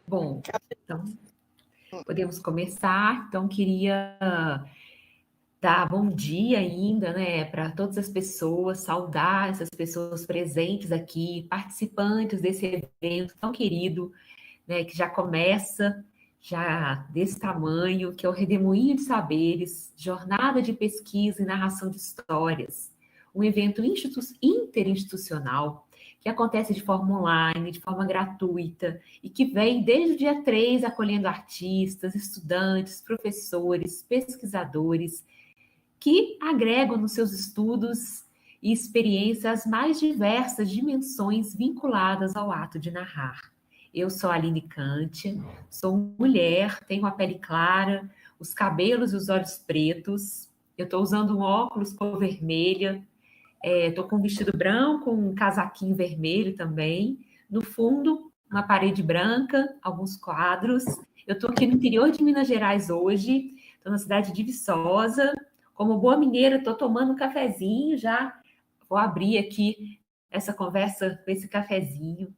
Bom, então podemos começar. Então, queria dar bom dia ainda, né, para todas as pessoas, saudar essas pessoas presentes aqui, participantes desse evento tão querido, né, que já começa já desse tamanho, que é o Redemoinho de Saberes, Jornada de Pesquisa e Narração de Histórias, um evento interinstitucional que acontece de forma online, de forma gratuita, e que vem desde o dia 3 acolhendo artistas, estudantes, professores, pesquisadores, que agregam nos seus estudos e experiências as mais diversas dimensões vinculadas ao ato de narrar. Eu sou a Aline Kantia, sou mulher, tenho a pele clara, os cabelos e os olhos pretos, eu estou usando um óculos cor vermelha, estou com um vestido branco, um casaquinho vermelho também, no fundo, uma parede branca, alguns quadros. Eu estou aqui no interior de Minas Gerais hoje, estou na cidade de Viçosa. Como boa mineira, estou tomando um cafezinho já. Vou abrir aqui essa conversa com esse cafezinho.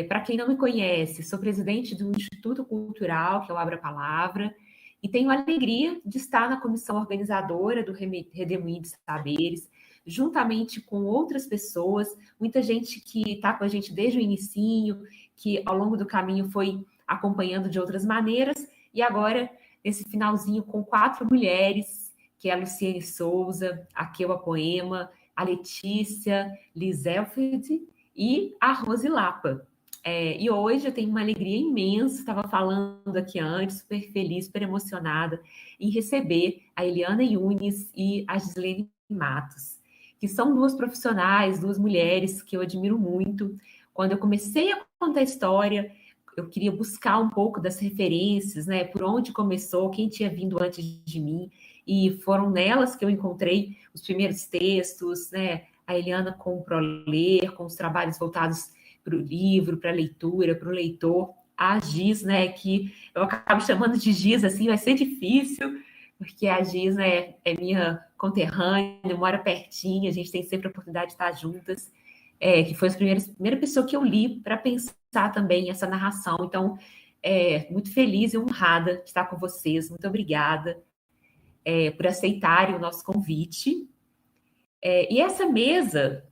Para quem não me conhece, sou presidente do Instituto Cultural, que é o Abra Palavra, e tenho a alegria de estar na comissão organizadora do Redemoinho de Saberes, juntamente com outras pessoas, muita gente que está com a gente desde o inicinho, que ao longo do caminho foi acompanhando de outras maneiras, e agora, nesse finalzinho, com 4 mulheres, que é a Luciene Souza, a Keua Poema, a Letícia Liselfeld e a Rose Lapa. E hoje eu tenho uma alegria imensa, estava falando aqui antes, super feliz, super emocionada, em receber a Eliana Yunis e a Gislene Matos, que são 2 profissionais, 2 mulheres que eu admiro muito. Quando eu comecei a contar a história, eu queria buscar um pouco das referências, né, por onde começou, quem tinha vindo antes de mim, e foram nelas que eu encontrei os primeiros textos, né, a Eliana com o ProLer, com os trabalhos voltados para o livro, para a leitura, para o leitor, a Giz, né, que eu acabo chamando de Giz, assim, vai ser difícil, porque a Giz, né, é minha conterrânea, mora pertinho, a gente tem sempre a oportunidade de estar juntas, que foi a primeira pessoa que eu li para pensar também essa narração. Então, muito feliz e honrada de estar com vocês, muito obrigada por aceitarem o nosso convite. E essa mesa,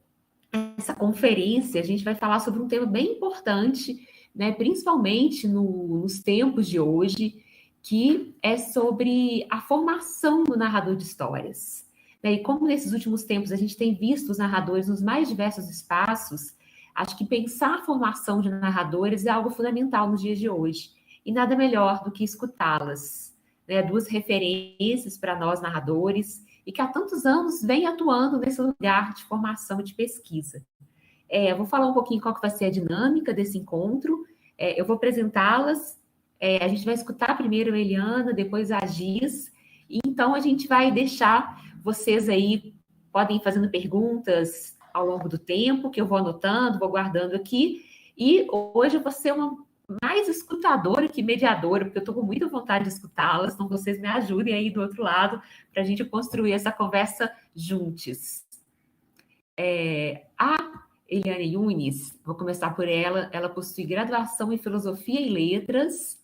essa conferência, a gente vai falar sobre um tema bem importante, né, principalmente nos tempos de hoje, que é sobre a formação do narrador de histórias. E como nesses últimos tempos a gente tem visto os narradores nos mais diversos espaços, acho que pensar a formação de narradores é algo fundamental nos dias de hoje. E nada melhor do que escutá-las. Né, 2 referências para nós narradores, e que há tantos anos vem atuando nesse lugar de formação e de pesquisa. Eu vou falar um pouquinho qual que vai ser a dinâmica desse encontro, eu vou apresentá-las, a gente vai escutar primeiro a Eliana, depois a Giz, e então a gente vai deixar vocês aí, podem ir fazendo perguntas ao longo do tempo, que eu vou anotando, vou guardando aqui, e hoje eu vou ser uma mais escutadora que mediadora, porque eu estou com muita vontade de escutá-las, então vocês me ajudem aí do outro lado, para a gente construir essa conversa juntos. A Eliane Yunis, vou começar por ela, ela possui graduação em Filosofia e Letras,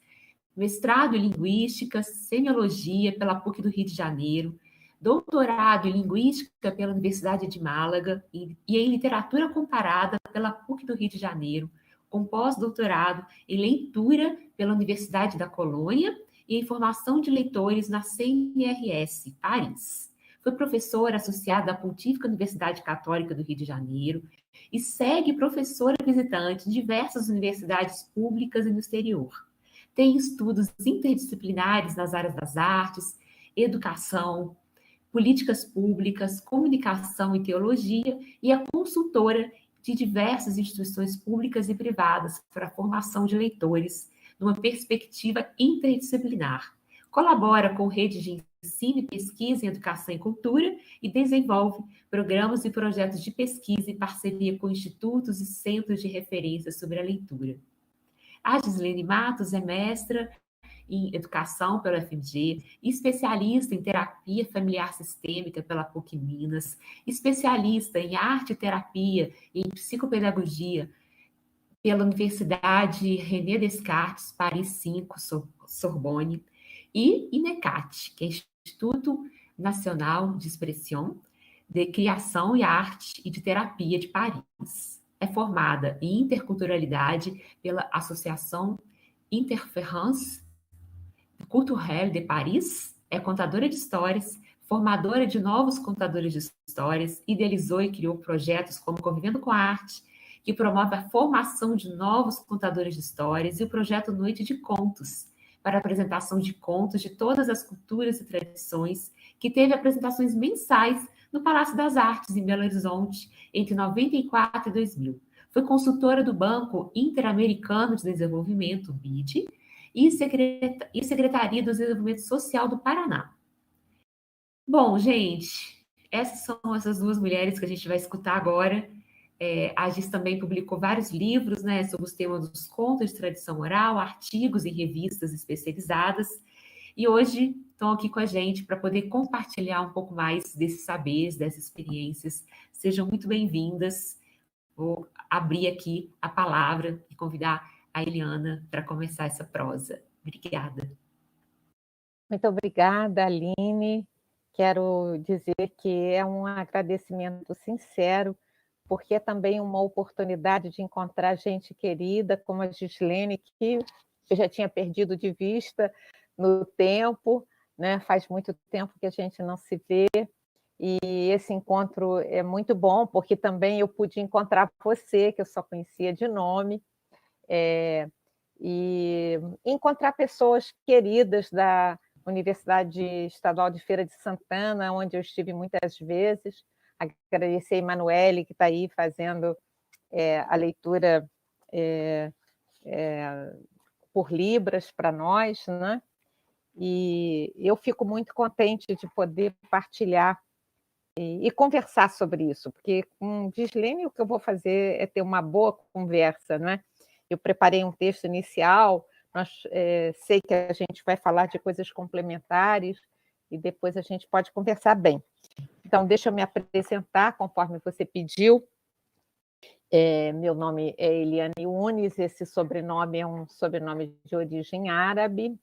mestrado em Linguística, Semiologia pela PUC do Rio de Janeiro, doutorado em Linguística pela Universidade de Málaga e em Literatura Comparada pela PUC do Rio de Janeiro, com pós-doutorado em Leitura pela Universidade da Colônia e em Formação de Leitores na CNRS, Paris. Foi professora associada da Pontífica Universidade Católica do Rio de Janeiro e segue professora visitante em diversas universidades públicas e no exterior. Tem estudos interdisciplinares nas áreas das artes, educação, políticas públicas, comunicação e teologia, e é consultora de diversas instituições públicas e privadas para a formação de leitores numa perspectiva interdisciplinar. Colabora com redes de ensino e pesquisa em educação e cultura e desenvolve programas e projetos de pesquisa em parceria com institutos e centros de referência sobre a leitura. A Gislene Matos é mestra em Educação pela UFMG, especialista em Terapia Familiar Sistêmica pela PUC Minas, especialista em Arte e Terapia e em Psicopedagogia pela Universidade René Descartes, Paris 5, Sorbonne, e INECAT, que é Instituto Nacional de Expressão, de Criação e Arte e de Terapia de Paris. É formada em interculturalidade pela Associação Interference Culturelle de Paris, é contadora de histórias, formadora de novos contadores de histórias, idealizou e criou projetos como Convivendo com a Arte, que promove a formação de novos contadores de histórias, e o projeto Noite de Contos, para apresentação de contos de todas as culturas e tradições, que teve apresentações mensais no Palácio das Artes, em Belo Horizonte, entre 94 e 2000. Foi consultora do Banco Interamericano de Desenvolvimento, BID, e Secretaria do Desenvolvimento Social do Paraná. Bom, gente, essas são essas duas mulheres que a gente vai escutar agora. A Gis também publicou vários livros, né, sobre os temas dos contos de tradição oral, artigos em revistas especializadas, e hoje estão aqui com a gente para poder compartilhar um pouco mais desses saberes, dessas experiências. Sejam muito bem-vindas. Vou abrir aqui a palavra e convidar a Eliana para começar essa prosa. Obrigada. Muito obrigada, Aline. Quero dizer que é um agradecimento sincero, porque é também uma oportunidade de encontrar gente querida, como a Gislene, que eu já tinha perdido de vista no tempo, né? Faz muito tempo que a gente não se vê, e esse encontro é muito bom, porque também eu pude encontrar você, que eu só conhecia de nome, e encontrar pessoas queridas da Universidade Estadual de Feira de Santana, onde eu estive muitas vezes. Agradecer a Emanuele, que está aí fazendo a leitura por Libras para nós, né? E eu fico muito contente de poder partilhar e conversar sobre isso, porque com Gislene o que eu vou fazer é ter uma boa conversa, não é? Eu preparei um texto inicial, sei que a gente vai falar de coisas complementares e depois a gente pode conversar bem. Então, deixa eu me apresentar, conforme você pediu. Meu nome é Eliane Unes, esse sobrenome é um sobrenome de origem árabe.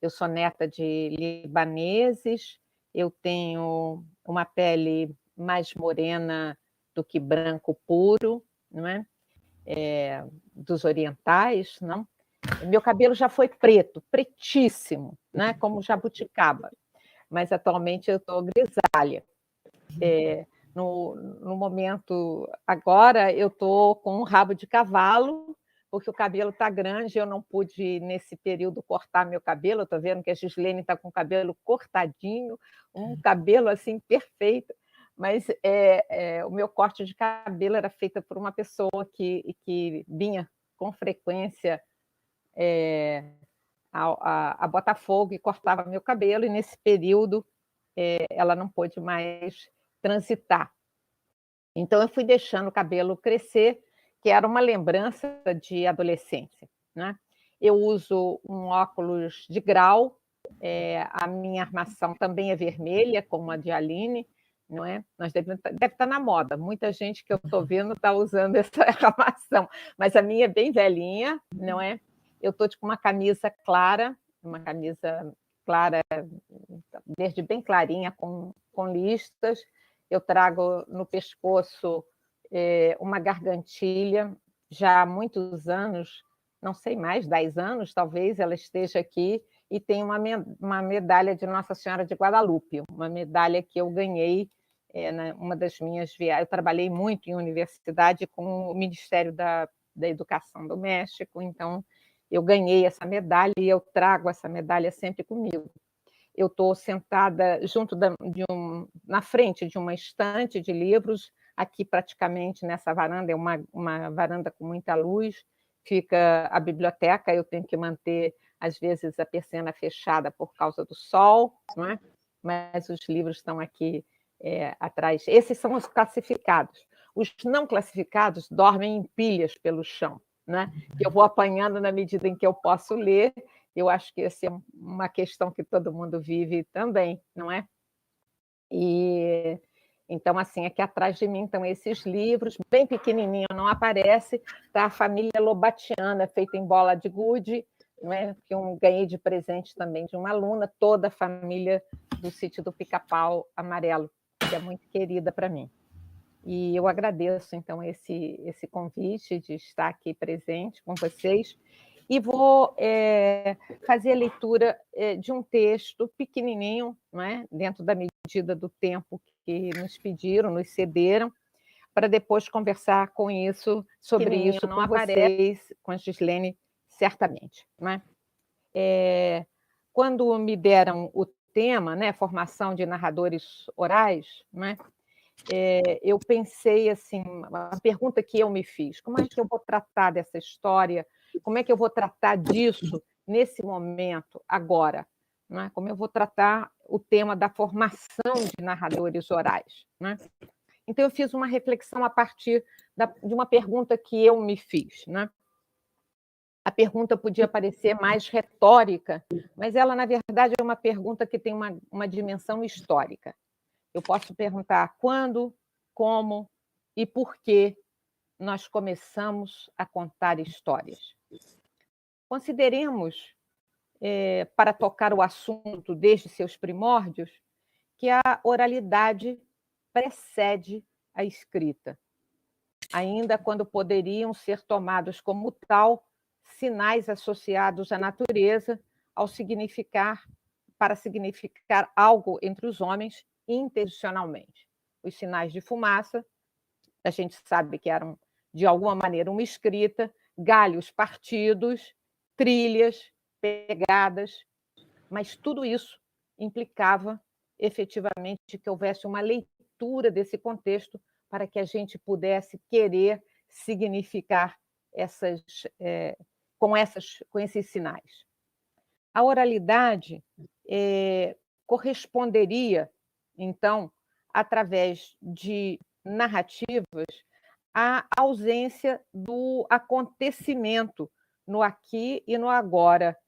Eu sou neta de libaneses, eu tenho uma pele mais morena do que branco puro, não é? Dos orientais, não? Meu cabelo já foi preto, pretíssimo, né? Como jabuticaba, mas atualmente eu estou grisalha. No momento agora eu estou com um rabo de cavalo, porque o cabelo está grande, eu não pude, nesse período, cortar meu cabelo. Estou vendo que a Gislene está com o cabelo cortadinho, um cabelo assim perfeito, mas o meu corte de cabelo era feito por uma pessoa que vinha com frequência a Botafogo e cortava meu cabelo, e nesse período ela não pôde mais transitar. Então, eu fui deixando o cabelo crescer, que era uma lembrança de adolescência, né? Eu uso um óculos de grau, a minha armação também é vermelha, como a de Aline, não é? Deve estar na moda, muita gente que eu estou vendo está usando essa armação, mas a minha é bem velhinha, não é? Eu estou com uma camisa clara, verde bem clarinha, com listas. Eu trago no pescoço uma gargantilha, já há muitos anos, não sei mais, 10 anos talvez, ela esteja aqui, e tem uma medalha de Nossa Senhora de Guadalupe, uma medalha que eu ganhei uma das minhas viagens. Eu trabalhei muito em universidade com o Ministério da Educação do México, então eu ganhei essa medalha e eu trago essa medalha sempre comigo. Eu estou sentada na frente de uma estante de livros, aqui praticamente nessa varanda, é uma varanda com muita luz, fica a biblioteca, eu tenho que manter, às vezes, a persiana fechada por causa do sol, não é? Mas os livros estão aqui atrás. Esses são os classificados. Os não classificados dormem em pilhas pelo chão, né? Eu vou apanhando na medida em que eu posso ler. Eu acho que essa é uma questão que todo mundo vive também, não é? E Então, assim, aqui atrás de mim estão esses livros, bem pequenininho, não aparece, tá? A família Lobatiana, feita em bola de gude, né? Que eu ganhei de presente também de uma aluna, toda a família do Sítio do Pica-Pau Amarelo, que é muito querida para mim. E eu agradeço, então, esse convite de estar aqui presente com vocês. E vou fazer a leitura de um texto pequenininho, né, dentro da medida do tempo que nos pediram, nos cederam, para depois conversar sobre isso com vocês, com a Gislene, certamente. Né? Quando me deram o tema, né, formação de narradores orais, né, eu pensei assim, a pergunta que eu me fiz, como é que eu vou tratar dessa história? Como é que eu vou tratar disso nesse momento, agora? Né? Como eu vou tratar o tema da formação de narradores orais? Né? Então, eu fiz uma reflexão a partir de uma pergunta que eu me fiz. Né? A pergunta podia parecer mais retórica, mas ela, na verdade, é uma pergunta que tem uma dimensão histórica. Eu posso perguntar quando, como e por que nós começamos a contar histórias. Consideremos, para tocar o assunto desde seus primórdios, que a oralidade precede a escrita, ainda quando poderiam ser tomados como tal sinais associados à natureza para significar algo entre os homens intencionalmente. Os sinais de fumaça, a gente sabe que eram, de alguma maneira, uma escrita, galhos partidos, trilhas, pegadas, mas tudo isso implicava efetivamente que houvesse uma leitura desse contexto para que a gente pudesse querer significar com esses sinais. A oralidade corresponderia, então, através de narrativas, à ausência do acontecimento no aqui e no agora.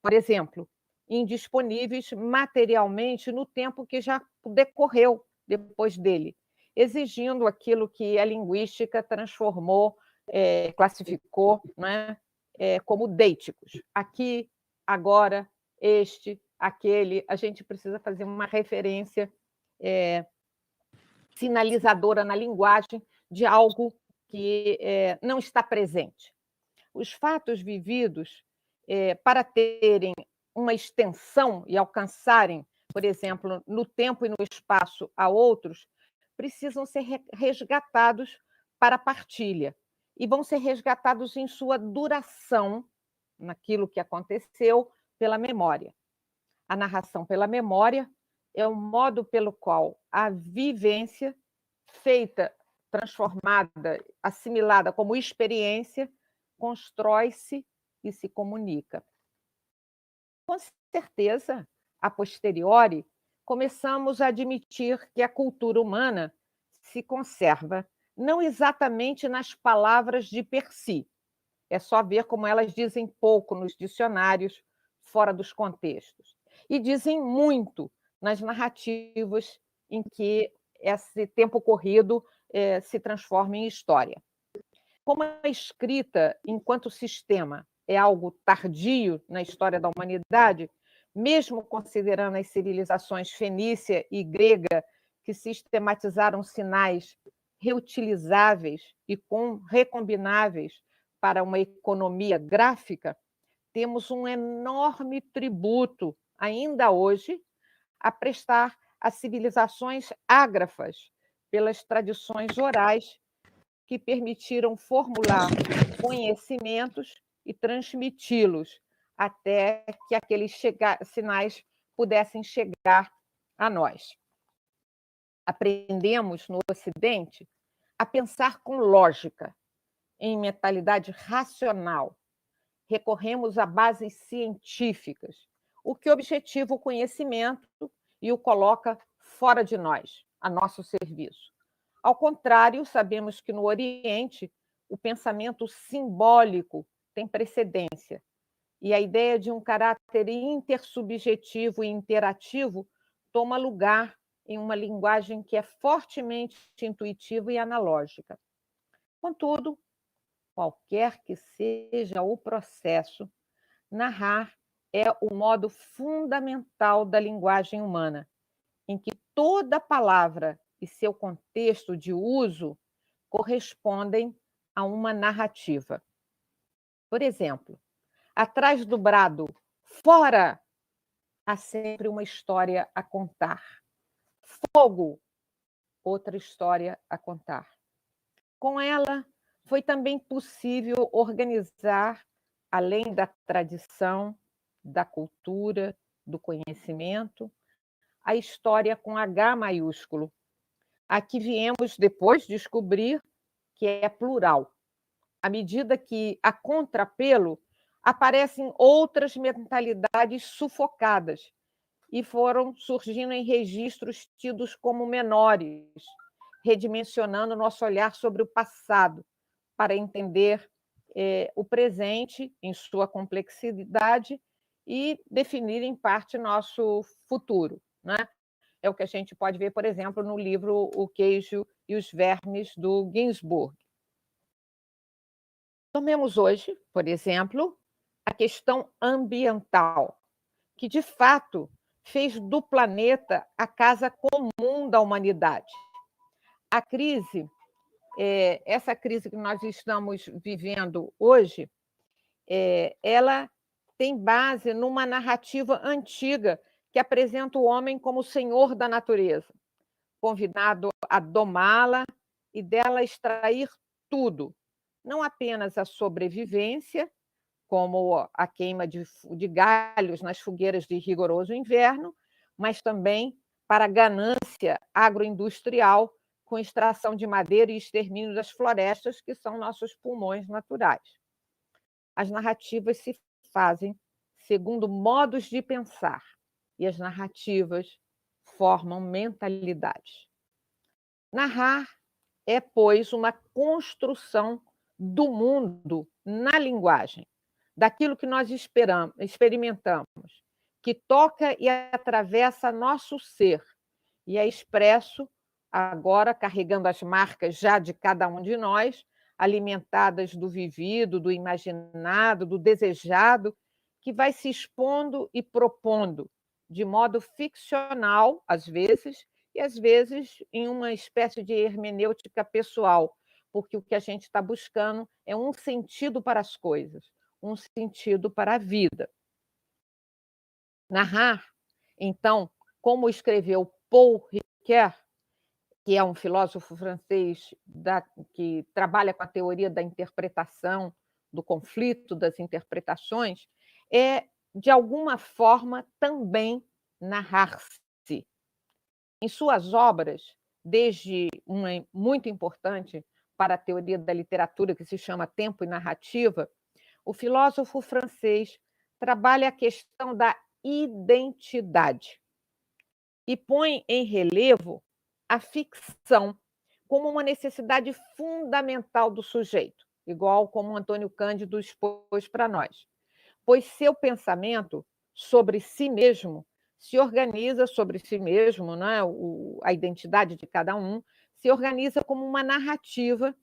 Por exemplo, indisponíveis materialmente no tempo que já decorreu depois dele, exigindo aquilo que a linguística transformou, classificou, né, como deíticos. Aqui, agora, este, aquele, a gente precisa fazer uma referência sinalizadora na linguagem de algo que não está presente. Os fatos vividos, para terem uma extensão e alcançarem, por exemplo, no tempo e no espaço a outros, precisam ser resgatados para a partilha e vão ser resgatados em sua duração, naquilo que aconteceu, pela memória. A narração pela memória é o modo pelo qual a vivência, feita, transformada, assimilada como experiência, constrói-se e se comunica. Com certeza, a posteriori, começamos a admitir que a cultura humana se conserva não exatamente nas palavras de per si. É só ver como elas dizem pouco nos dicionários, fora dos contextos. E dizem muito nas narrativas em que esse tempo corrido se transforma em história. Como a escrita, enquanto sistema, é algo tardio na história da humanidade, mesmo considerando as civilizações fenícia e grega, que sistematizaram sinais reutilizáveis e recombináveis para uma economia gráfica, temos um enorme tributo, ainda hoje, a prestar às civilizações ágrafas pelas tradições orais que permitiram formular conhecimentos e transmiti-los até que aqueles sinais pudessem chegar a nós. Aprendemos no Ocidente a pensar com lógica, em mentalidade racional. Recorremos a bases científicas, o que objetiva o conhecimento e o coloca fora de nós, a nosso serviço. Ao contrário, sabemos que no Oriente o pensamento simbólico tem precedência e a ideia de um caráter intersubjetivo e interativo toma lugar em uma linguagem que é fortemente intuitiva e analógica. Contudo, qualquer que seja o processo, narrar é o modo fundamental da linguagem humana, em que toda palavra e seu contexto de uso correspondem a uma narrativa. Por exemplo, atrás do brado "fora", há sempre uma história a contar. Fogo, outra história a contar. Com ela, foi também possível organizar, além da tradição, da cultura, do conhecimento, a história com H maiúsculo, a que viemos depois descobrir que é plural, à medida que, a contrapelo, aparecem outras mentalidades sufocadas e foram surgindo em registros tidos como menores, redimensionando nosso olhar sobre o passado, para entender o presente em sua complexidade e definir, em parte, nosso futuro. Né? É o que a gente pode ver, por exemplo, no livro O Queijo e os Vermes, do Ginsburg. Tomemos hoje, por exemplo, a questão ambiental, que, de fato, fez do planeta a casa comum da humanidade. A crise, essa crise que nós estamos vivendo hoje, ela tem base numa narrativa antiga que apresenta o homem como senhor da natureza, convidado a domá-la e dela extrair tudo, não apenas a sobrevivência, como a queima de galhos nas fogueiras de rigoroso inverno, mas também para a ganância agroindustrial com extração de madeira e extermínio das florestas, que são nossos pulmões naturais. As narrativas se fazem segundo modos de pensar, e as narrativas formam mentalidades. Narrar é, pois, uma construção do mundo na linguagem, daquilo que nós experimentamos, que toca e atravessa nosso ser, e é expresso, agora carregando as marcas já de cada um de nós, alimentadas do vivido, do imaginado, do desejado, que vai se expondo e propondo, de modo ficcional, às vezes, e às vezes em uma espécie de hermenêutica pessoal, porque o que a gente está buscando é um sentido para as coisas, um sentido para a vida. Narrar, então, como escreveu Paul Ricoeur, que é um filósofo francês que trabalha com a teoria da interpretação, do conflito das interpretações, é, de alguma forma, também narrar-se. Em suas obras, desde uma muito importante para a teoria da literatura, que se chama Tempo e Narrativa, o filósofo francês trabalha a questão da identidade e põe em relevo a ficção como uma necessidade fundamental do sujeito, igual como Antônio Cândido expôs para nós, pois seu pensamento sobre si mesmo se organiza sobre si mesmo, né? A identidade de cada um se organiza como uma narrativa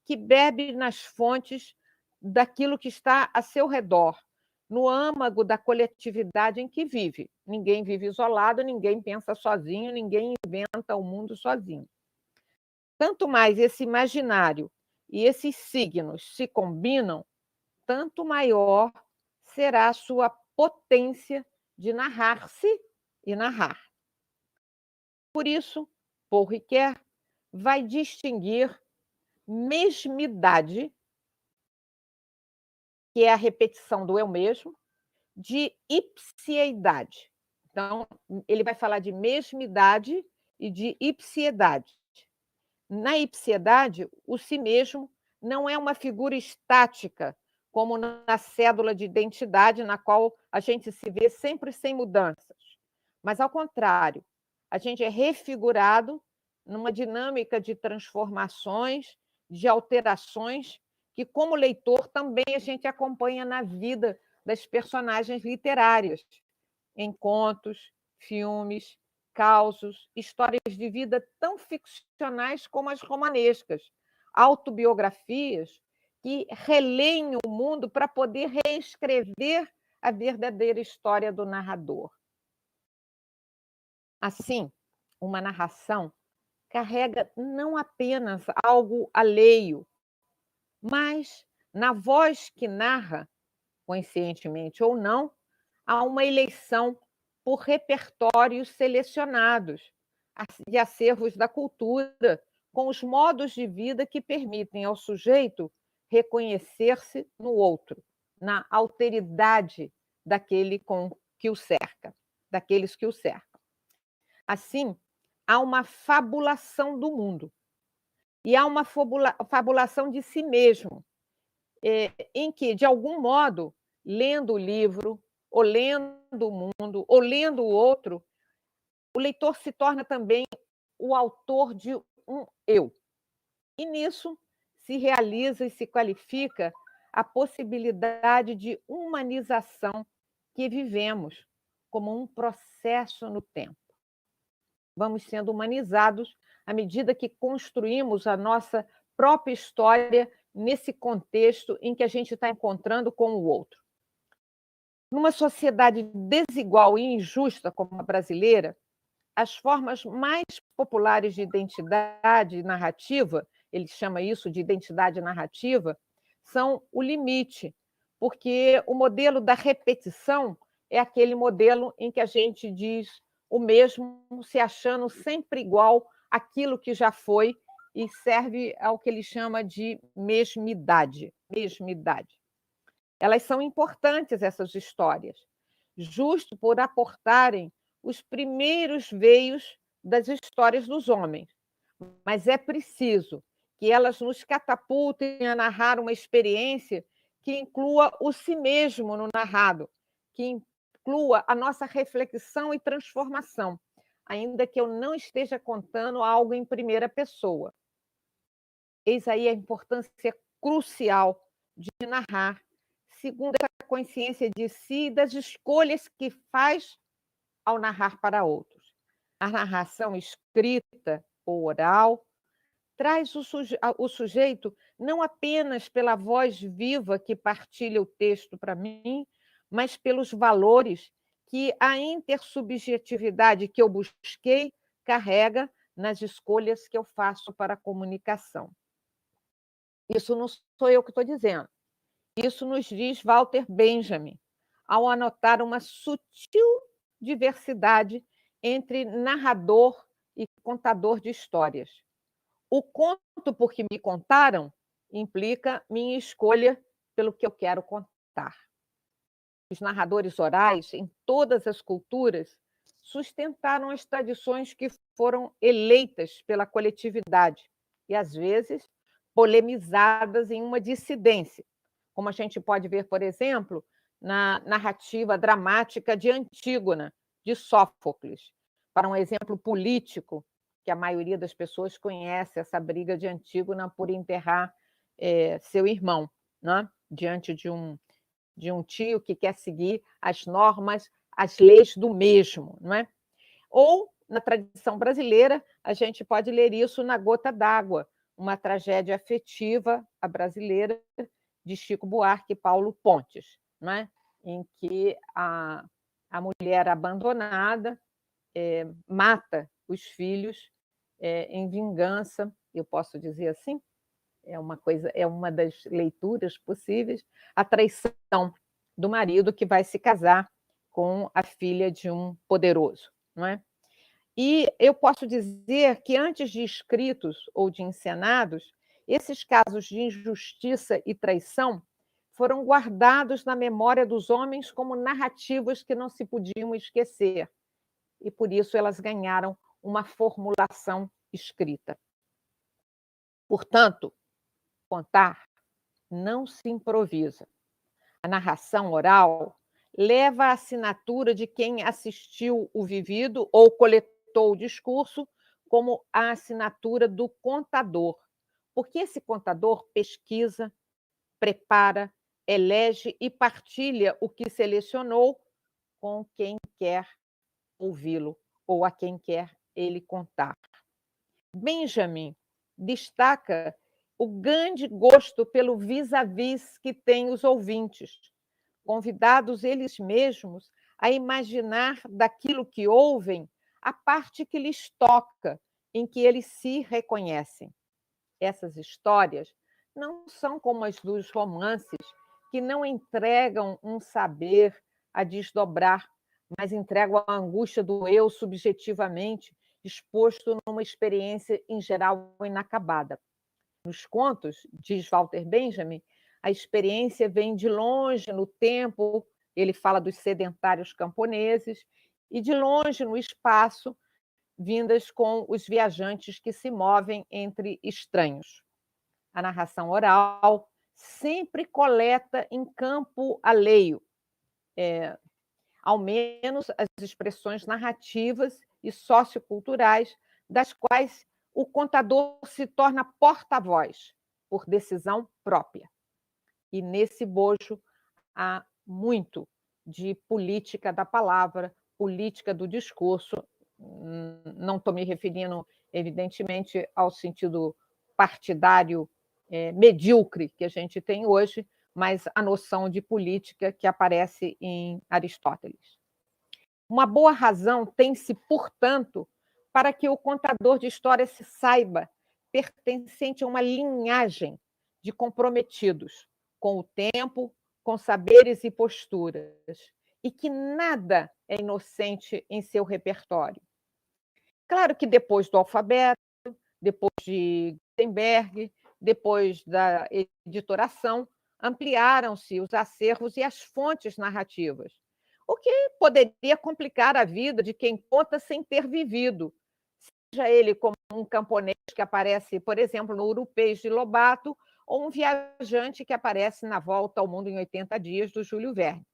que bebe nas fontes daquilo que está a seu redor, no âmago da coletividade em que vive. Ninguém vive isolado, ninguém pensa sozinho, ninguém inventa o mundo sozinho. Tanto mais esse imaginário e esses signos se combinam, tanto maior será a sua potência de narrar-se e narrar. Por isso, Paul Ricoeur vai distinguir mesmidade, que é a repetição do eu mesmo, de ipsieidade. Então, ele vai falar de mesmidade e de ipsiedade. Na ipsiedade, o si mesmo não é uma figura estática, como na cédula de identidade, na qual a gente se vê sempre sem mudanças. Mas, ao contrário, a gente é refigurado numa dinâmica de transformações, de alterações, que, como leitor, também a gente acompanha na vida das personagens literárias, em contos, filmes, causos, histórias de vida tão ficcionais como as romanescas, autobiografias que releem o mundo para poder reescrever a verdadeira história do narrador. Assim, uma narração carrega não apenas algo alheio, mas, na voz que narra, conscientemente ou não, há uma eleição por repertórios selecionados e acervos da cultura, com os modos de vida que permitem ao sujeito reconhecer-se no outro, na alteridade daquele que o cerca, daqueles que o cercam. Assim, há uma fabulação do mundo e há uma fabulação de si mesmo, em que, de algum modo, lendo o livro, ou lendo o mundo, ou lendo o outro, o leitor se torna também o autor de um eu. E nisso se realiza e se qualifica a possibilidade de humanização que vivemos como um processo no tempo. Vamos sendo humanizados à medida que construímos a nossa própria história nesse contexto em que a gente está encontrando com o outro. Numa sociedade desigual e injusta como a brasileira, as formas mais populares de identidade narrativa, ele chama isso de identidade narrativa, são o limite, porque o modelo da repetição é aquele modelo em que a gente diz o mesmo, se achando sempre igual àquilo que já foi e serve ao que ele chama de mesmidade. Mesmidade. Elas são importantes, essas histórias, justo por aportarem os primeiros veios das histórias dos homens. Mas é preciso que elas nos catapultem a narrar uma experiência que inclua o si mesmo no narrado, que inclua a nossa reflexão e transformação, ainda que eu não esteja contando algo em primeira pessoa. Eis aí a importância crucial de narrar, segundo essa consciência de si e das escolhas que faz ao narrar para outros. A narração escrita ou oral traz o sujeito não apenas pela voz viva que partilha o texto para mim, mas pelos valores que a intersubjetividade que eu busquei carrega nas escolhas que eu faço para a comunicação. Isso não sou eu que estou dizendo. Isso nos diz Walter Benjamin, ao anotar uma sutil diversidade entre narrador e contador de histórias. O conto porque me contaram implica minha escolha pelo que eu quero contar. Os narradores orais, em todas as culturas, sustentaram as tradições que foram eleitas pela coletividade e, às vezes, polemizadas em uma dissidência, como a gente pode ver, por exemplo, na narrativa dramática de Antígona, de Sófocles. Para um exemplo político, que a maioria das pessoas conhece, essa briga de Antígona por enterrar seu irmão, né? Diante de um tio que quer seguir as normas, as leis do mesmo. Não é? Ou, na tradição brasileira, a gente pode ler isso na Gota d'Água, uma tragédia afetiva, a brasileira, de Chico Buarque e Paulo Pontes, não é? Em que a mulher abandonada mata os filhos em vingança, eu posso dizer assim, é uma das leituras possíveis, a traição do marido que vai se casar com a filha de um poderoso, não é? E eu posso dizer que antes de escritos ou de encenados, esses casos de injustiça e traição foram guardados na memória dos homens como narrativas que não se podiam esquecer. E por isso elas ganharam uma formulação escrita. Portanto, contar não se improvisa. A narração oral leva a assinatura de quem assistiu o vivido ou coletou o discurso, como a assinatura do contador, porque esse contador pesquisa, prepara, elege e partilha o que selecionou com quem quer ouvi-lo ou a quem quer ele contar. Benjamin destaca o grande gosto pelo vis-à-vis que têm os ouvintes, convidados eles mesmos a imaginar daquilo que ouvem a parte que lhes toca, em que eles se reconhecem. Essas histórias não são como as dos romances, que não entregam um saber a desdobrar, mas entregam a angústia do eu subjetivamente, exposto numa experiência em geral inacabada. Nos contos, diz Walter Benjamin, a experiência vem de longe no tempo, ele fala dos sedentários camponeses, e de longe no espaço, vindas com os viajantes que se movem entre estranhos. A narração oral sempre coleta em campo alheio, ao menos as expressões narrativas e socioculturais das quais o contador se torna porta-voz, por decisão própria. E nesse bojo há muito de política da palavra, política do discurso. Não estou me referindo, evidentemente, ao sentido partidário medíocre que a gente tem hoje, mas a noção de política que aparece em Aristóteles. Uma boa razão tem-se, portanto, para que o contador de histórias se saiba pertencente a uma linhagem de comprometidos com o tempo, com saberes e posturas, e que nada é inocente em seu repertório. Claro que depois do alfabeto, depois de Gutenberg, depois da editoração, ampliaram-se os acervos e as fontes narrativas, o que poderia complicar a vida de quem conta sem ter vivido, seja ele como um camponês que aparece, por exemplo, no Urupês de Lobato, ou um viajante que aparece na Volta ao Mundo em 80 Dias, do Júlio Verne.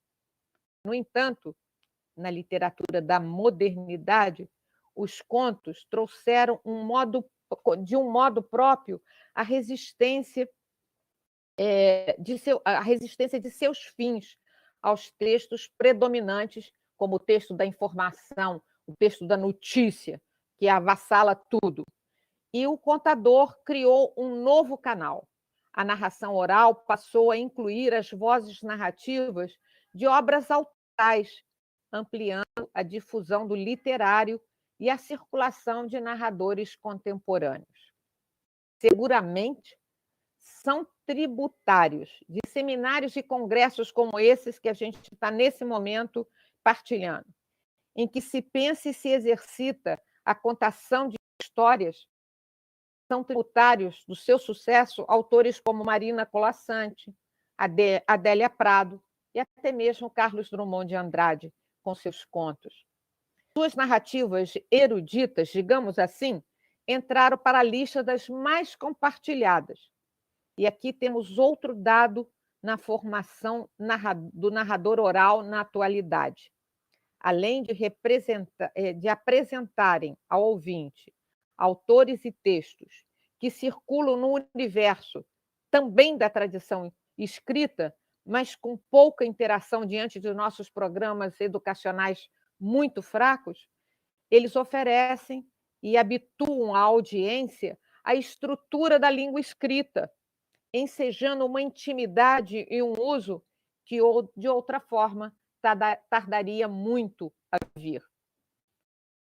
No entanto, na literatura da modernidade, os contos trouxeram de um modo próprio a resistência de seus fins aos textos predominantes, como o texto da informação, o texto da notícia, que avassala tudo. E o contador criou um novo canal. A narração oral passou a incluir as vozes narrativas de obras autorais, ampliando a difusão do literário e a circulação de narradores contemporâneos. Seguramente, são tributários de seminários e congressos como esses que a gente está, nesse momento, partilhando, em que se pensa e se exercita a contação de histórias. São tributários do seu sucesso autores como Marina Colasanti, Adélia Prado e até mesmo Carlos Drummond de Andrade, com seus contos. Suas narrativas eruditas, digamos assim, entraram para a lista das mais compartilhadas. E aqui temos outro dado na formação do narrador oral na atualidade. Além de apresentarem ao ouvinte autores e textos que circulam no universo também da tradição escrita, mas com pouca interação diante de nossos programas educacionais muito fracos, eles oferecem e habituam a audiência à estrutura da língua escrita, ensejando uma intimidade e um uso que, de outra forma, tardaria muito a vir.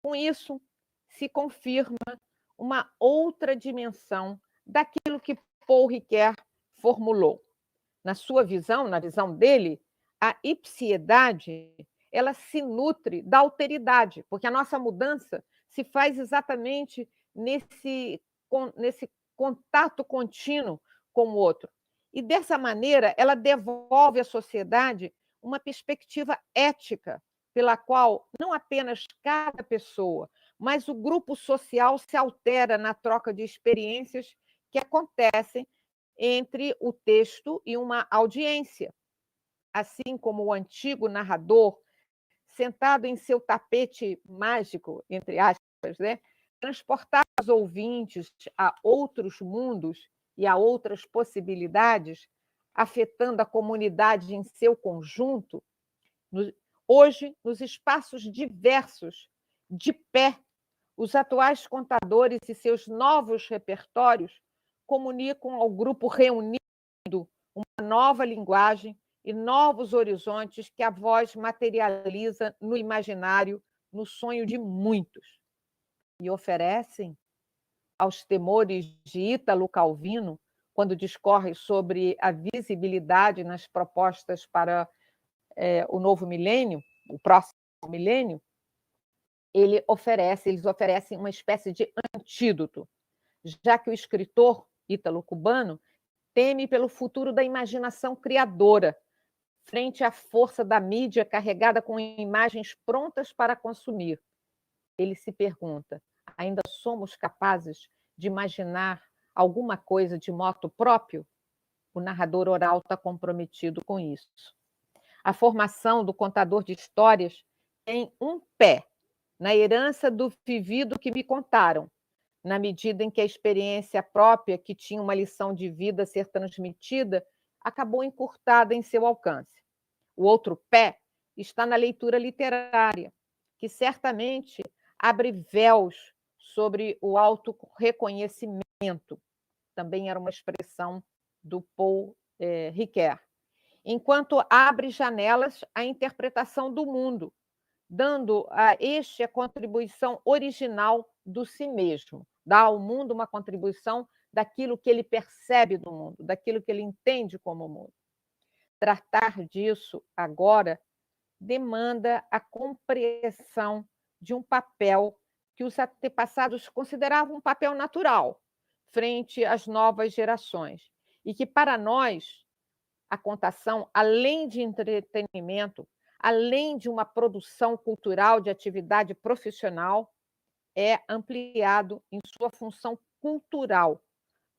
Com isso, se confirma uma outra dimensão daquilo que Paul Ricoeur formulou. Na sua visão, na visão dele, a ipsiedade ela se nutre da alteridade, porque a nossa mudança se faz exatamente nesse contato contínuo com o outro. E, dessa maneira, ela devolve à sociedade uma perspectiva ética, pela qual não apenas cada pessoa, mas o grupo social se altera na troca de experiências que acontecem entre o texto e uma audiência. Assim como o antigo narrador, sentado em seu tapete mágico, entre aspas, transportava os ouvintes a outros mundos e a outras possibilidades, afetando a comunidade em seu conjunto, hoje, nos espaços diversos de pé, os atuais contadores e seus novos repertórios comunicam ao grupo reunido uma nova linguagem e novos horizontes que a voz materializa no imaginário, no sonho de muitos. E oferecem aos temores de Ítalo Calvino, quando discorre sobre a visibilidade nas propostas para o novo milênio, o próximo milênio, eles oferecem uma espécie de antídoto, já que o escritor ítalo-cubano teme pelo futuro da imaginação criadora, frente à força da mídia carregada com imagens prontas para consumir. Ele se pergunta: ainda somos capazes de imaginar alguma coisa de moto próprio? O narrador oral está comprometido com isso. A formação do contador de histórias tem um pé na herança do vivido que me contaram, na medida em que a experiência própria, que tinha uma lição de vida a ser transmitida, acabou encurtada em seu alcance. O outro pé está na leitura literária, que certamente abre véus sobre o autorreconhecimento. Também era uma expressão do Paul Ricoeur. Enquanto abre janelas à interpretação do mundo, dando a este a contribuição original do si mesmo, dá ao mundo uma contribuição daquilo que ele percebe do mundo, daquilo que ele entende como mundo. Tratar disso agora demanda a compreensão de um papel que os antepassados consideravam um papel natural frente às novas gerações e que, para nós, a contação, além de entretenimento, além de uma produção cultural de atividade profissional, é ampliado em sua função cultural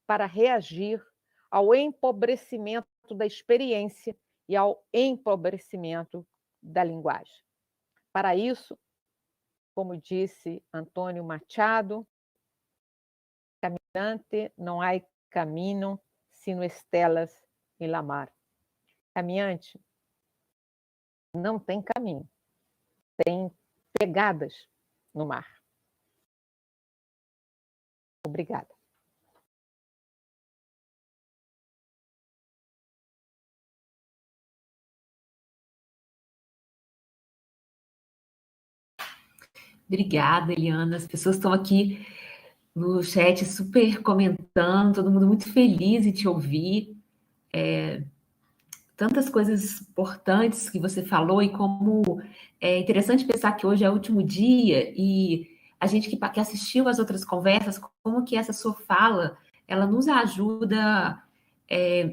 para reagir ao empobrecimento da experiência e ao empobrecimento da linguagem. Para isso, como disse Antônio Machado, caminante não há caminho sino estelas em la mar. Caminhante não tem caminho, tem pegadas no mar. Obrigada. Obrigada, Eliana. As pessoas estão aqui no chat super comentando, todo mundo muito feliz em te ouvir. Tantas coisas importantes que você falou e como é interessante pensar que hoje é o último dia e a gente que assistiu às outras conversas, como que essa sua fala, ela nos ajuda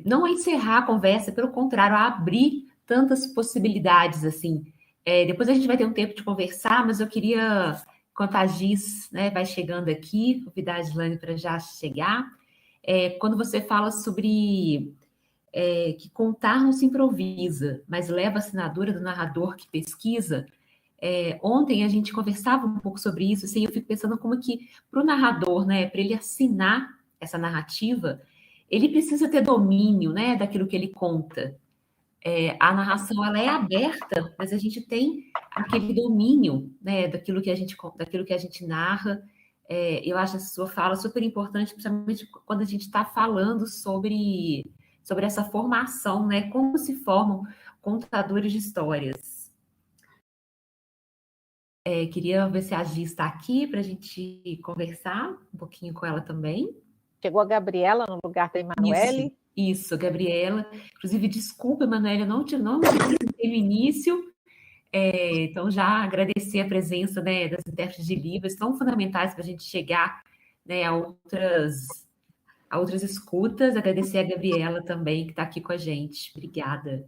não a encerrar a conversa, pelo contrário, a abrir tantas possibilidades, assim. Depois a gente vai ter um tempo de conversar, mas eu queria, enquanto a Giz, né, vai chegando aqui, convidar a Gislane para já chegar, quando você fala sobre que contar não se improvisa, mas leva a assinatura do narrador que pesquisa. Ontem a gente conversava um pouco sobre isso, assim, eu fico pensando como que para o narrador, né, para ele assinar essa narrativa, ele precisa ter domínio, né, daquilo que ele conta. A narração ela é aberta, mas a gente tem aquele domínio, né, daquilo que a gente narra. Eu acho a sua fala super importante, principalmente quando a gente está falando sobre essa formação, né? Como se formam contadores de histórias. Queria ver se a Gi está aqui para a gente conversar um pouquinho com ela também. Chegou a Gabriela no lugar da Emanuele. Isso, Gabriela. Inclusive, desculpa, Emanuele, eu não me apresentei no início. Então, já agradecer a presença, né, das intérpretes de Libras, tão fundamentais para a gente chegar, né, a outras escutas. Agradecer a Gabriela também, que está aqui com a gente. Obrigada.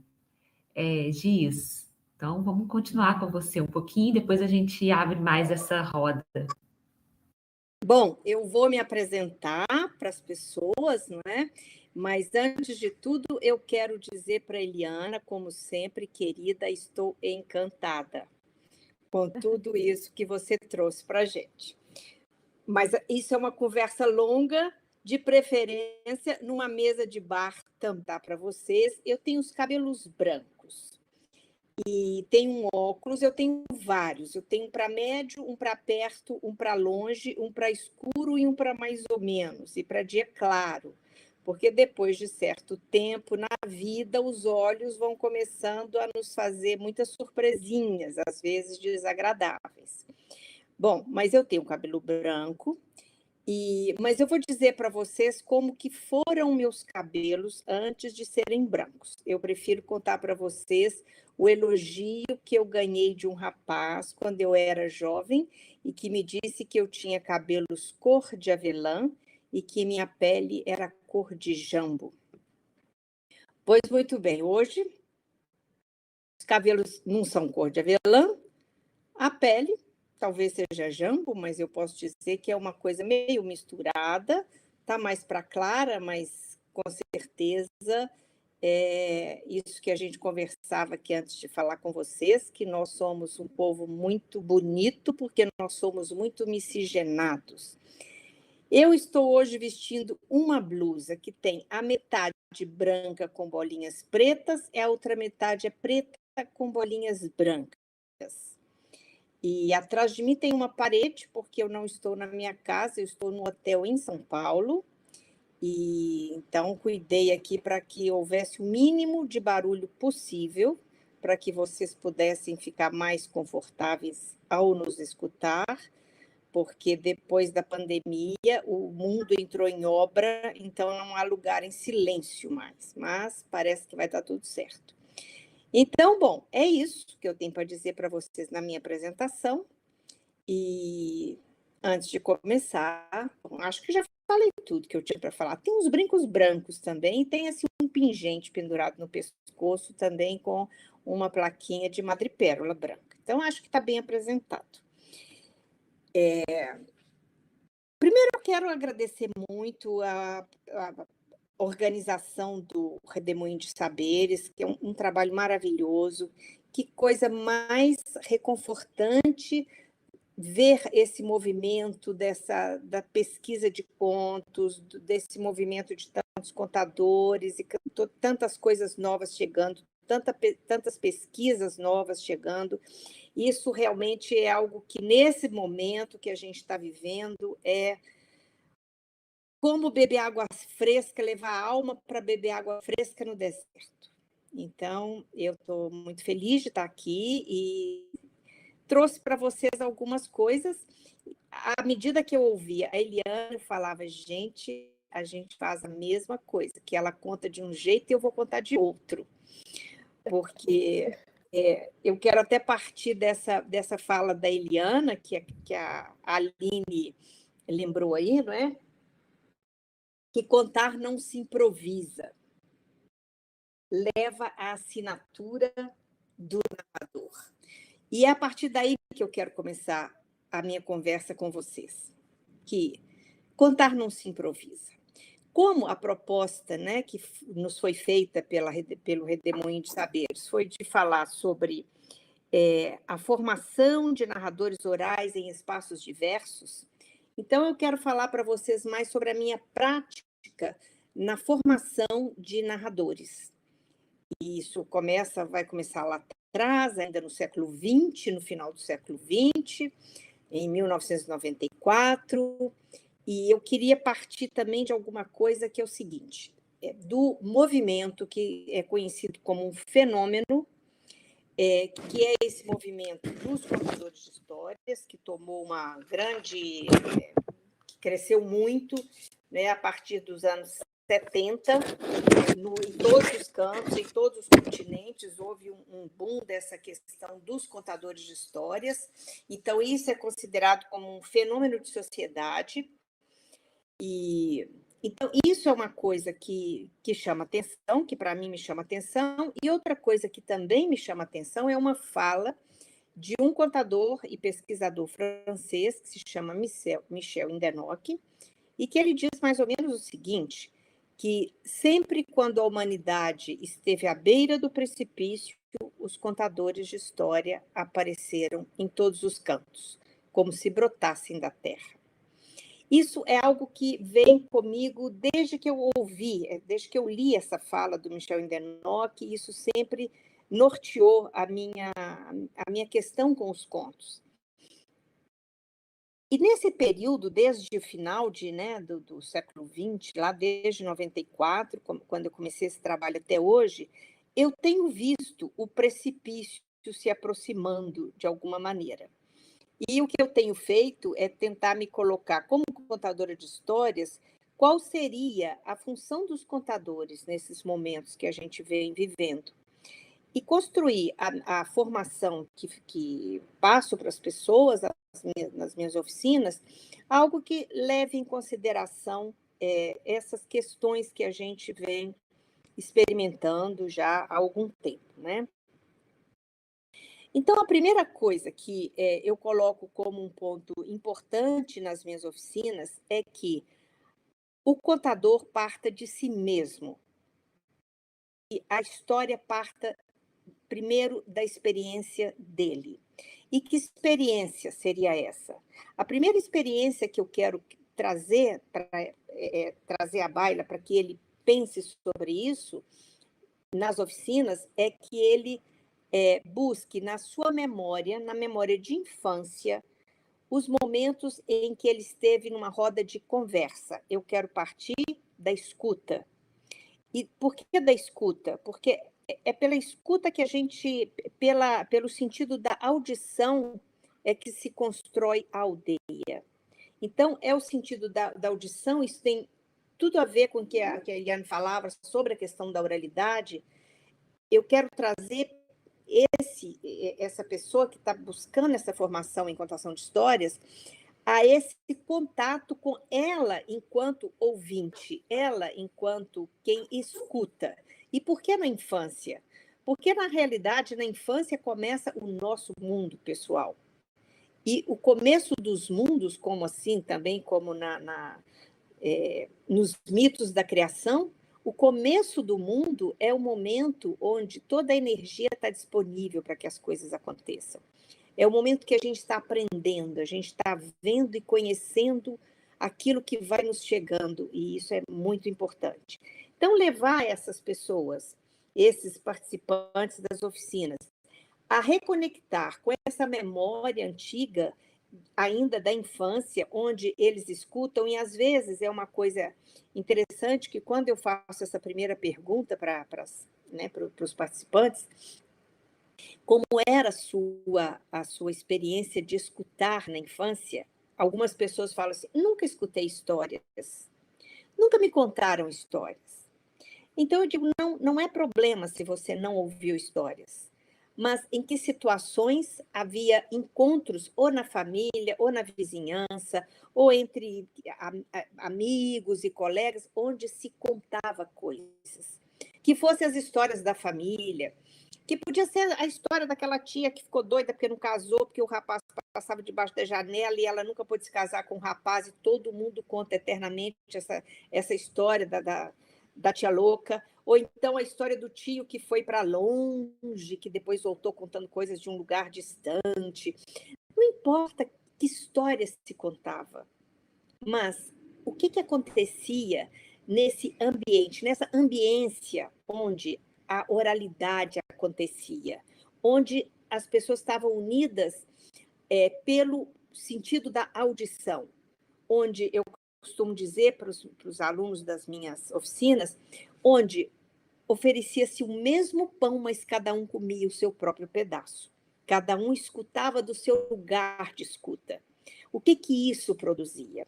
Giz, então vamos continuar com você um pouquinho, depois a gente abre mais essa roda. Bom, eu vou me apresentar para as pessoas, não é? Mas antes de tudo, eu quero dizer para Eliana, como sempre, querida, estou encantada com tudo isso que você trouxe para a gente. Mas isso é uma conversa longa, de preferência numa mesa de bar, também dá para vocês. Eu tenho os cabelos brancos e tenho um óculos, eu tenho vários. Eu tenho um para médio, um para perto, um para longe, um para escuro e um para mais ou menos, e para dia claro. Porque depois de certo tempo na vida, os olhos vão começando a nos fazer muitas surpresinhas, às vezes desagradáveis. Bom, mas eu tenho cabelo branco, mas eu vou dizer para vocês como que foram meus cabelos antes de serem brancos. Eu prefiro contar para vocês o elogio que eu ganhei de um rapaz quando eu era jovem e que me disse que eu tinha cabelos cor de avelã e que minha pele era cor de jambo. Pois muito bem, hoje os cabelos não são cor de avelã, a pele talvez seja jambo, mas eu posso dizer que é uma coisa meio misturada, tá mais para clara, mas com certeza é isso que a gente conversava aqui antes de falar com vocês, que nós somos um povo muito bonito, porque nós somos muito miscigenados. Eu estou hoje vestindo uma blusa que tem a metade branca com bolinhas pretas e a outra metade é preta com bolinhas brancas. E atrás de mim tem uma parede, porque eu não estou na minha casa, eu estou no hotel em São Paulo. E então cuidei aqui para que houvesse o mínimo de barulho possível, para que vocês pudessem ficar mais confortáveis ao nos escutar, porque depois da pandemia o mundo entrou em obra, então não há lugar em silêncio mais, mas parece que vai dar tudo certo. Então, bom, é isso que eu tenho para dizer para vocês na minha apresentação. E antes de começar, bom, acho que já falei tudo que eu tinha para falar. Tem uns brincos brancos também, e tem assim, um pingente pendurado no pescoço também com uma plaquinha de madrepérola branca. Então, acho que está bem apresentado. Primeiro, eu quero agradecer muito a organização do Redemoinho de Saberes, que é um trabalho maravilhoso. Que coisa mais reconfortante ver esse movimento da pesquisa de contos, desse movimento de tantos contadores e tantas coisas novas chegando, tantas pesquisas novas chegando. Isso realmente é algo que, nesse momento que a gente está vivendo, é como beber água fresca, levar a alma para beber água fresca no deserto. Então, eu estou muito feliz de estar aqui e trouxe para vocês algumas coisas. À medida que eu ouvia a Eliana, eu falava, gente, a gente faz a mesma coisa, que ela conta de um jeito e eu vou contar de outro. Porque eu quero até partir dessa fala da Eliana, que a Aline lembrou aí, não é? Que contar não se improvisa, leva a assinatura do narrador. E é a partir daí que eu quero começar a minha conversa com vocês, que contar não se improvisa. Como a proposta, né, que nos foi feita pelo Redemoinho de Saberes foi de falar sobre a formação de narradores orais em espaços diversos, então eu quero falar para vocês mais sobre a minha prática na formação de narradores. E isso vai começar lá atrás, ainda no século XX, no final do século XX, em 1994, e eu queria partir também de alguma coisa que é o seguinte, do movimento que é conhecido como um fenômeno, que é esse movimento dos contadores de histórias, que tomou uma grande... que cresceu muito, né, a partir dos anos 70, em todos os campos, em todos os continentes, houve um boom dessa questão dos contadores de histórias. Então, isso é considerado como um fenômeno de sociedade. Então, isso é uma coisa que chama atenção, que para mim me chama atenção. E outra coisa que também me chama atenção é uma fala de um contador e pesquisador francês, que se chama Michel Hindenock, e que ele diz mais ou menos o seguinte, que sempre quando a humanidade esteve à beira do precipício, os contadores de história apareceram em todos os cantos, como se brotassem da terra. Isso é algo que vem comigo desde que eu li essa fala do Michel Hindenock, e isso sempre norteou a minha questão com os contos. E nesse período, desde o final do século XX, lá desde 94, quando eu comecei esse trabalho até hoje, eu tenho visto o precipício se aproximando de alguma maneira. E o que eu tenho feito é tentar me colocar como contadora de histórias, qual seria a função dos contadores nesses momentos que a gente vem vivendo. E construir a formação que passo para as pessoas nas minhas oficinas, algo que leve em consideração essas questões que a gente vem experimentando já há algum tempo, né? Então, a primeira coisa que eu coloco como um ponto importante nas minhas oficinas é que o contador parta de si mesmo e a história parta primeiro da experiência dele. E que experiência seria essa? A primeira experiência que eu quero trazer trazer à baila para que ele pense sobre isso nas oficinas é que ele busque na sua memória, na memória de infância, os momentos em que ele esteve numa roda de conversa. Eu quero partir da escuta. E por que da escuta? Porque é pela escuta que a gente, pelo sentido da audição, é que se constrói a aldeia. Então, é o sentido da audição, isso tem tudo a ver com o que a Eliane falava sobre a questão da oralidade. Eu quero trazer essa pessoa que está buscando essa formação em contação de histórias a esse contato com ela enquanto ouvinte, ela enquanto quem escuta. E por que na infância? Porque, na realidade, na infância começa o nosso mundo pessoal. E o começo dos mundos, como assim, também como nos mitos da criação, o começo do mundo é o momento onde toda a energia está disponível para que as coisas aconteçam. É o momento que a gente está aprendendo, a gente está vendo e conhecendo aquilo que vai nos chegando, e isso é muito importante. Então, levar essas pessoas, esses participantes das oficinas, a reconectar com essa memória antiga, ainda da infância, onde eles escutam, e às vezes é uma coisa interessante que quando eu faço essa primeira pergunta para os participantes, como era a sua experiência de escutar na infância, algumas pessoas falam assim, nunca escutei histórias, nunca me contaram histórias. Então eu digo, não é problema se você não ouviu histórias, mas em que situações havia encontros ou na família, ou na vizinhança, ou entre amigos e colegas, onde se contava coisas. Que fossem as histórias da família, que podia ser a história daquela tia que ficou doida porque não casou, porque o rapaz passava debaixo da janela e ela nunca pôde se casar com o rapaz, e todo mundo conta eternamente essa história da tia louca, ou então a história do tio que foi para longe, que depois voltou contando coisas de um lugar distante. Não importa que história se contava, mas o que acontecia nesse ambiente, nessa ambiência onde a oralidade acontecia, onde as pessoas estavam unidas pelo sentido da audição, onde eu costumo dizer para os alunos das minhas oficinas, onde oferecia-se o mesmo pão, mas cada um comia o seu próprio pedaço. Cada um escutava do seu lugar de escuta. O que isso produzia?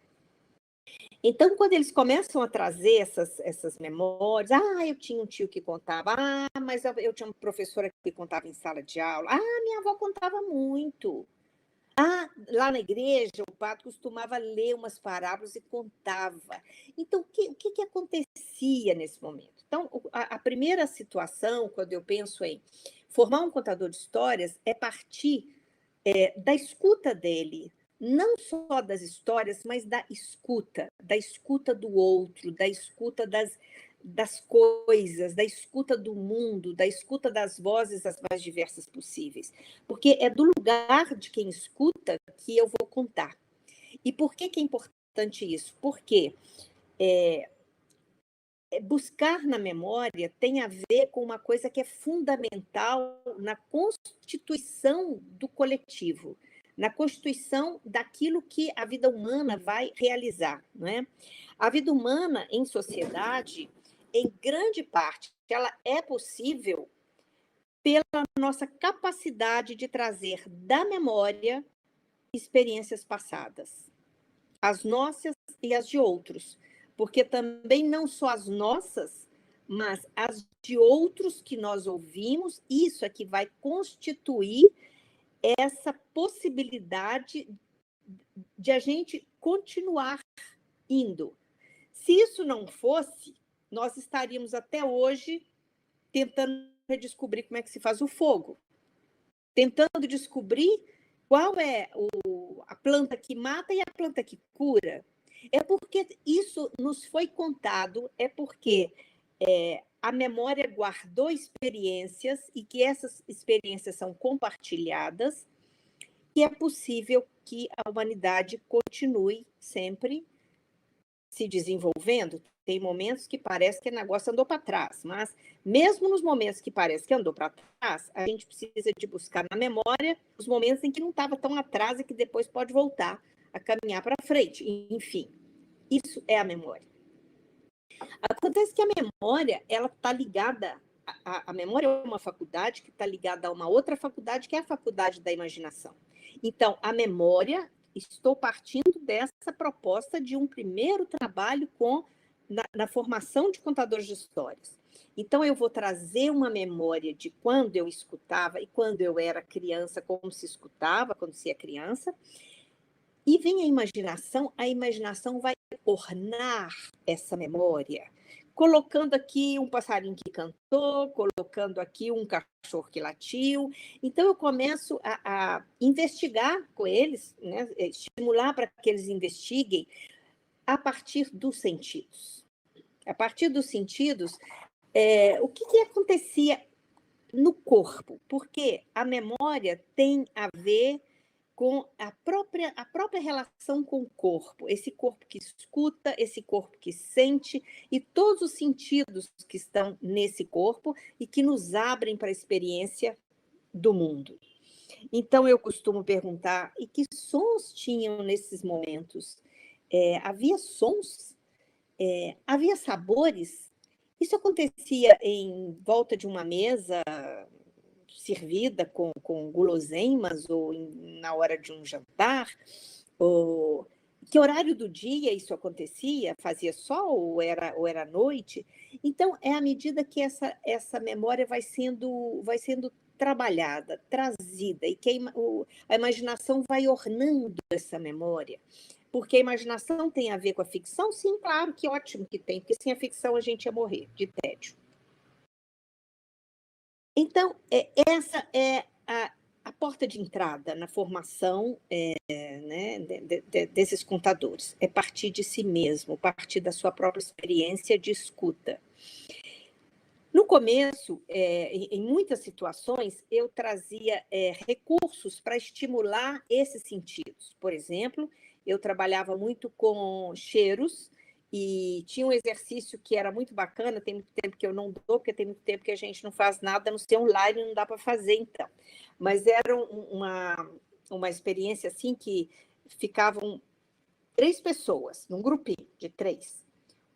Então, quando eles começam a trazer essas memórias, eu tinha um tio que contava, mas eu tinha uma professora que contava em sala de aula, minha avó contava muito. Lá na igreja, o padre costumava ler umas parábolas e contava. Então, o que acontecia nesse momento? Então, a primeira situação, quando eu penso em formar um contador de histórias, é partir da escuta dele, não só das histórias, mas da escuta do outro, da escuta das coisas, da escuta do mundo, da escuta das vozes as mais diversas possíveis. Porque é do lugar de quem escuta que eu vou contar. E por que é importante isso? Porque buscar na memória tem a ver com uma coisa que é fundamental na constituição do coletivo, na constituição daquilo que a vida humana vai realizar, não é? A vida humana em sociedade, em grande parte, ela é possível pela nossa capacidade de trazer da memória experiências passadas, as nossas e as de outros, porque também não só as nossas, mas as de outros que nós ouvimos, isso é que vai constituir essa possibilidade de a gente continuar indo. Se isso não fosse, nós estaríamos até hoje tentando redescobrir como é que se faz o fogo, tentando descobrir qual é a planta que mata e a planta que cura. É porque isso nos foi contado, é porque a memória guardou experiências e que essas experiências são compartilhadas, e é possível que a humanidade continue sempre se desenvolvendo. Tem momentos que parece que o negócio andou para trás, mas mesmo nos momentos que parece que andou para trás, a gente precisa de buscar na memória os momentos em que não estava tão atrás e que depois pode voltar a caminhar para frente. Enfim, isso é a memória. Acontece que a memória, ela está ligada, a memória é uma faculdade que está ligada a uma outra faculdade, que é a faculdade da imaginação. Então, a memória, estou partindo dessa proposta de um primeiro trabalho na formação de contadores de histórias. Então, eu vou trazer uma memória de quando eu escutava e quando eu era criança, como se escutava quando se é criança. E vem a imaginação vai ornar essa memória, colocando aqui um passarinho que cantou, colocando aqui um cachorro que latiu. Então, eu começo a investigar com eles, né? Estimular para que eles investiguem a partir dos sentidos. A partir dos sentidos, o que acontecia no corpo? Porque a memória tem a ver com a própria relação com o corpo, esse corpo que escuta, esse corpo que sente, e todos os sentidos que estão nesse corpo e que nos abrem para a experiência do mundo. Então, eu costumo perguntar, e que sons tinham nesses momentos? Havia sons? Havia sabores? Isso acontecia em volta de uma mesa servida com guloseimas ou na hora de um jantar? Ou que horário do dia isso acontecia? Fazia sol ou era noite? Então, é à medida que essa memória vai sendo trabalhada, trazida, e que a imaginação vai ornando essa memória. Porque a imaginação tem a ver com a ficção? Sim, claro, que ótimo que tem, porque sem a ficção a gente ia morrer de tédio. Então, essa é a porta de entrada na formação né, desses contadores. É partir de si mesmo, partir da sua própria experiência de escuta. No começo, em muitas situações, eu trazia recursos para estimular esses sentidos. Por exemplo, eu trabalhava muito com cheiros, e tinha um exercício que era muito bacana. Tem muito tempo que eu não dou, porque tem muito tempo que a gente não faz nada no ser online, não dá para fazer, então. Mas era uma experiência assim que ficavam 3 pessoas, num grupinho de 3.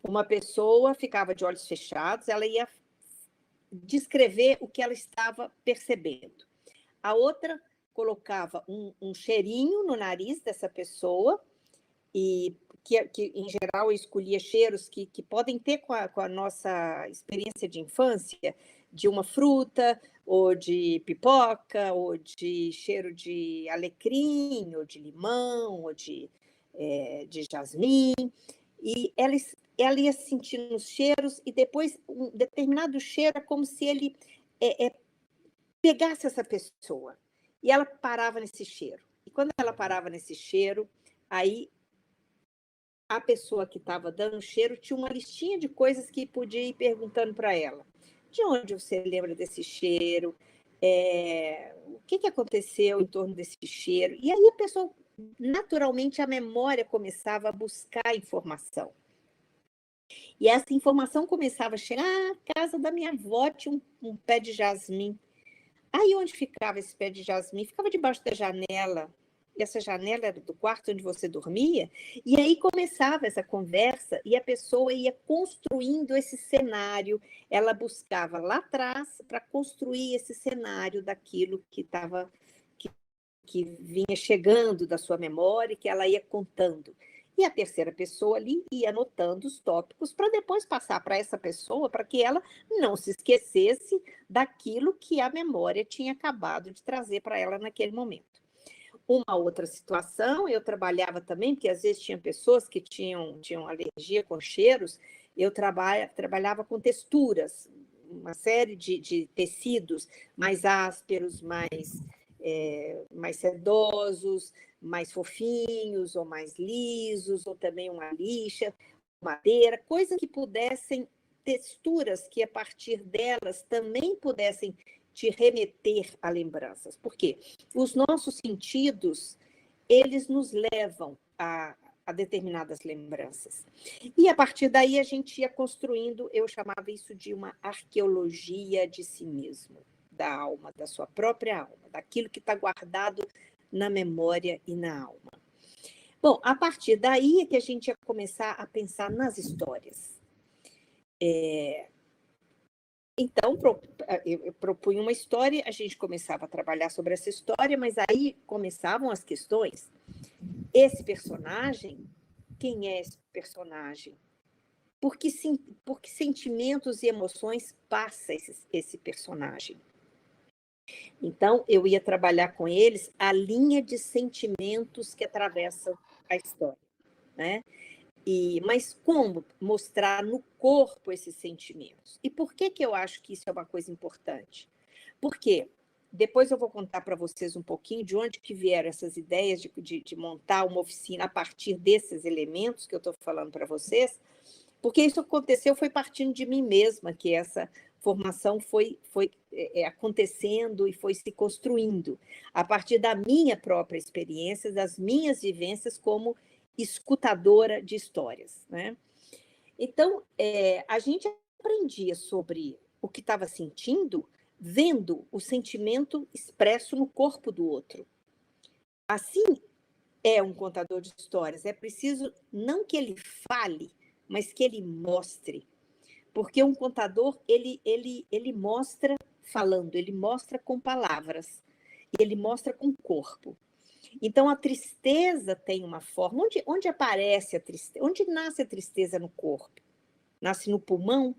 Uma pessoa ficava de olhos fechados, ela ia descrever o que ela estava percebendo. A outra colocava um cheirinho no nariz dessa pessoa, e que em geral eu escolhia cheiros que podem ter com a nossa experiência de infância, de uma fruta, ou de pipoca, ou de cheiro de alecrim, ou de limão, ou de jasmim. E ela ia sentindo os cheiros, e depois um determinado cheiro é como se ele pegasse essa pessoa, e ela parava nesse cheiro. E quando ela parava nesse cheiro, aí a pessoa que estava dando cheiro tinha uma listinha de coisas que podia ir perguntando para ela. De onde você lembra desse cheiro? O que aconteceu em torno desse cheiro? E aí a pessoa, naturalmente, a memória começava a buscar informação. E essa informação começava a chegar, a casa da minha avó tinha um pé de jasmim. Aí onde ficava esse pé de jasmim? Ficava debaixo da janela. E essa janela era do quarto onde você dormia. E aí começava essa conversa e a pessoa ia construindo esse cenário. Ela buscava lá atrás para construir esse cenário daquilo que vinha chegando da sua memória e que ela ia contando. E a terceira pessoa ali ia anotando os tópicos para depois passar para essa pessoa, para que ela não se esquecesse daquilo que a memória tinha acabado de trazer para ela naquele momento. Uma outra situação, eu trabalhava também, porque às vezes tinha pessoas que tinham alergia com cheiros, eu trabalhava com texturas, uma série de tecidos mais ásperos, mais sedosos, mais fofinhos, ou mais lisos, ou também uma lixa, madeira, coisas que pudessem, texturas que a partir delas também pudessem te remeter a lembranças. Por quê? Os nossos sentidos, eles nos levam a determinadas lembranças. E a partir daí a gente ia construindo, eu chamava isso de uma arqueologia de si mesmo, da alma, da sua própria alma, daquilo que está guardado na memória e na alma. Bom, a partir daí é que a gente ia começar a pensar nas histórias. Então, eu propunha uma história, a gente começava a trabalhar sobre essa história, mas aí começavam as questões. Esse personagem, quem é esse personagem? Por que sentimentos e emoções passa esse personagem? Então, eu ia trabalhar com eles a linha de sentimentos que atravessam a história, né? Mas como mostrar no corpo esses sentimentos? E por que eu acho que isso é uma coisa importante? Porque depois eu vou contar para vocês um pouquinho de onde que vieram essas ideias de montar uma oficina a partir desses elementos que eu estou falando para vocês, porque isso aconteceu, foi partindo de mim mesma, que essa formação foi acontecendo e foi se construindo, a partir da minha própria experiência, das minhas vivências como escutadora de histórias, né? Então, a gente aprendia sobre o que estava sentindo, vendo o sentimento expresso no corpo do outro. Assim é um contador de histórias. É preciso não que ele fale, mas que ele mostre. Porque um contador, ele mostra falando, ele mostra com palavras, ele mostra com o corpo. Então, a tristeza tem uma forma. Onde aparece a tristeza? Onde nasce a tristeza no corpo? Nasce no pulmão,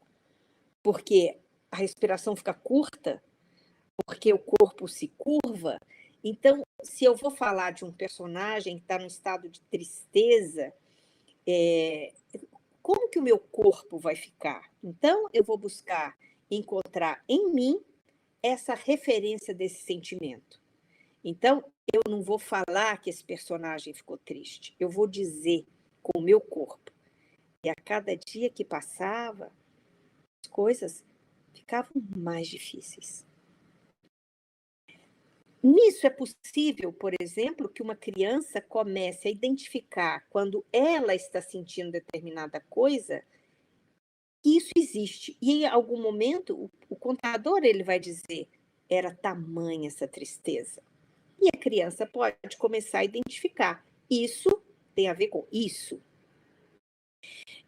porque a respiração fica curta, porque o corpo se curva. Então, se eu vou falar de um personagem que está num estado de tristeza, como que o meu corpo vai ficar? Então, eu vou buscar encontrar em mim essa referência desse sentimento. Então, eu não vou falar que esse personagem ficou triste, eu vou dizer com o meu corpo. E a cada dia que passava, as coisas ficavam mais difíceis. Nisso é possível, por exemplo, que uma criança comece a identificar quando ela está sentindo determinada coisa, que isso existe. E em algum momento, o contador ele vai dizer, era tamanha essa tristeza. E a criança pode começar a identificar. Isso tem a ver com isso.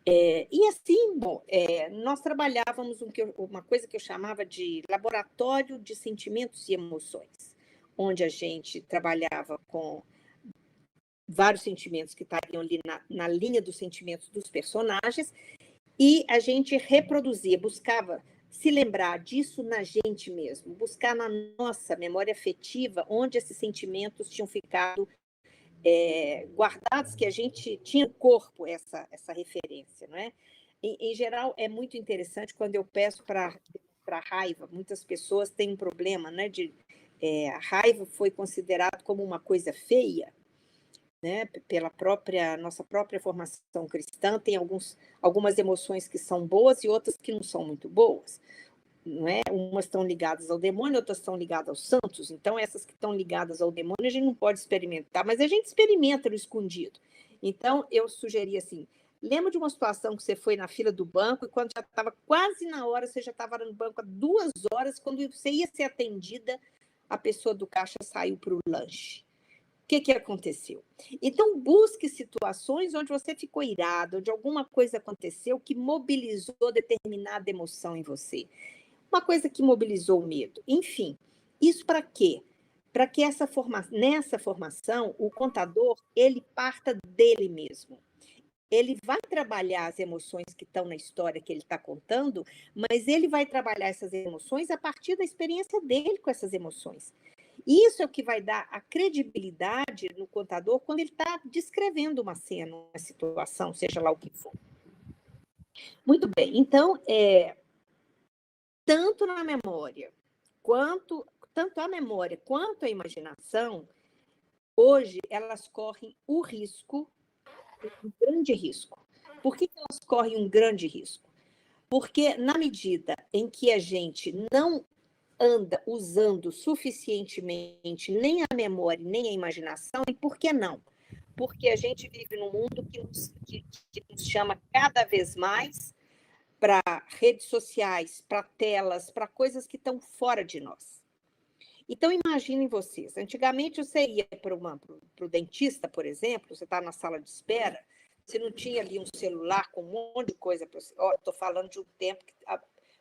E assim, bom, nós trabalhávamos uma coisa que eu chamava de laboratório de sentimentos e emoções, onde a gente trabalhava com vários sentimentos que estariam ali na linha dos sentimentos dos personagens, e a gente reproduzia, buscava se lembrar disso na gente mesmo, buscar na nossa memória afetiva onde esses sentimentos tinham ficado guardados, que a gente tinha no corpo essa referência, não é? Em geral, é muito interessante quando eu peço para raiva, muitas pessoas têm um problema, né? A raiva foi considerada como uma coisa feia, né? Pela nossa própria formação cristã, tem algumas emoções que são boas e outras que não são muito boas. Não é? Umas estão ligadas ao demônio, outras estão ligadas aos santos. Então, essas que estão ligadas ao demônio, a gente não pode experimentar, mas a gente experimenta no escondido. Então, eu sugeri assim, Lembra de uma situação que você foi na fila do banco e quando já estava quase na hora, você já estava no banco há 2 horas, quando você ia ser atendida, a pessoa do caixa saiu para o lanche. O que aconteceu? Então, busque situações onde você ficou irado, onde alguma coisa aconteceu que mobilizou determinada emoção em você. Uma coisa que mobilizou o medo. Enfim, isso para quê? Para que nessa formação, o contador, ele parta dele mesmo. Ele vai trabalhar as emoções que estão na história que ele está contando, mas ele vai trabalhar essas emoções a partir da experiência dele com essas emoções. Isso é o que vai dar a credibilidade no contador quando ele está descrevendo uma cena, uma situação, seja lá o que for. Muito bem, então, tanto na memória, tanto a memória quanto a imaginação, hoje elas correm o risco, um grande risco. Por que elas correm um grande risco? Porque na medida em que a gente não anda usando suficientemente nem a memória, nem a imaginação, e por que não? Porque a gente vive num mundo que nos chama cada vez mais para redes sociais, para telas, para coisas que estão fora de nós. Então, imaginem vocês, antigamente você ia para o dentista, por exemplo, você está na sala de espera, você não tinha ali um celular com um monte de coisa para você. Estou falando de um tempo que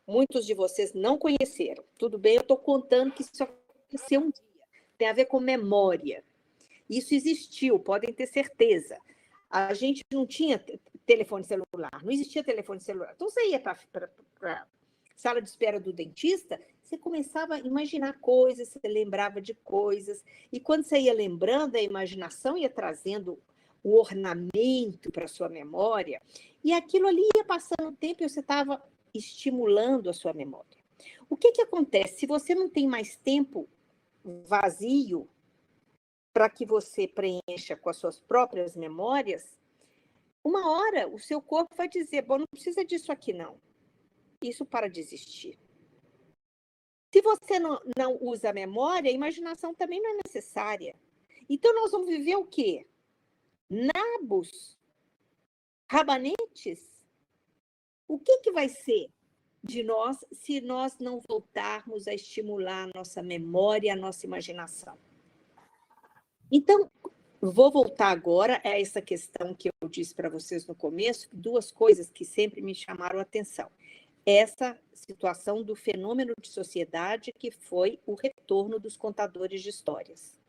muitos de vocês não conheceram. Tudo bem, eu estou contando que isso aconteceu um dia. Tem a ver com memória. Isso existiu, podem ter certeza. A gente não tinha telefone celular, não existia telefone celular. Então, você ia para a sala de espera do dentista, você começava a imaginar coisas, você lembrava de coisas. E quando você ia lembrando, a imaginação ia trazendo o ornamento para a sua memória. E aquilo ali ia passando o tempo e você estava estimulando a sua memória. O que acontece? Se você não tem mais tempo vazio para que você preencha com as suas próprias memórias, uma hora o seu corpo vai dizer, bom, não precisa disso aqui não. Isso para de existir. Se você não usa a memória, a imaginação também não é necessária. Então, nós vamos viver o quê? Nabos? Rabanetes? O que vai ser de nós se nós não voltarmos a estimular a nossa memória, a nossa imaginação? Então, vou voltar agora a essa questão que eu disse para vocês no começo, 2 coisas que sempre me chamaram a atenção. Essa situação do fenômeno de sociedade que foi o retorno dos contadores de histórias.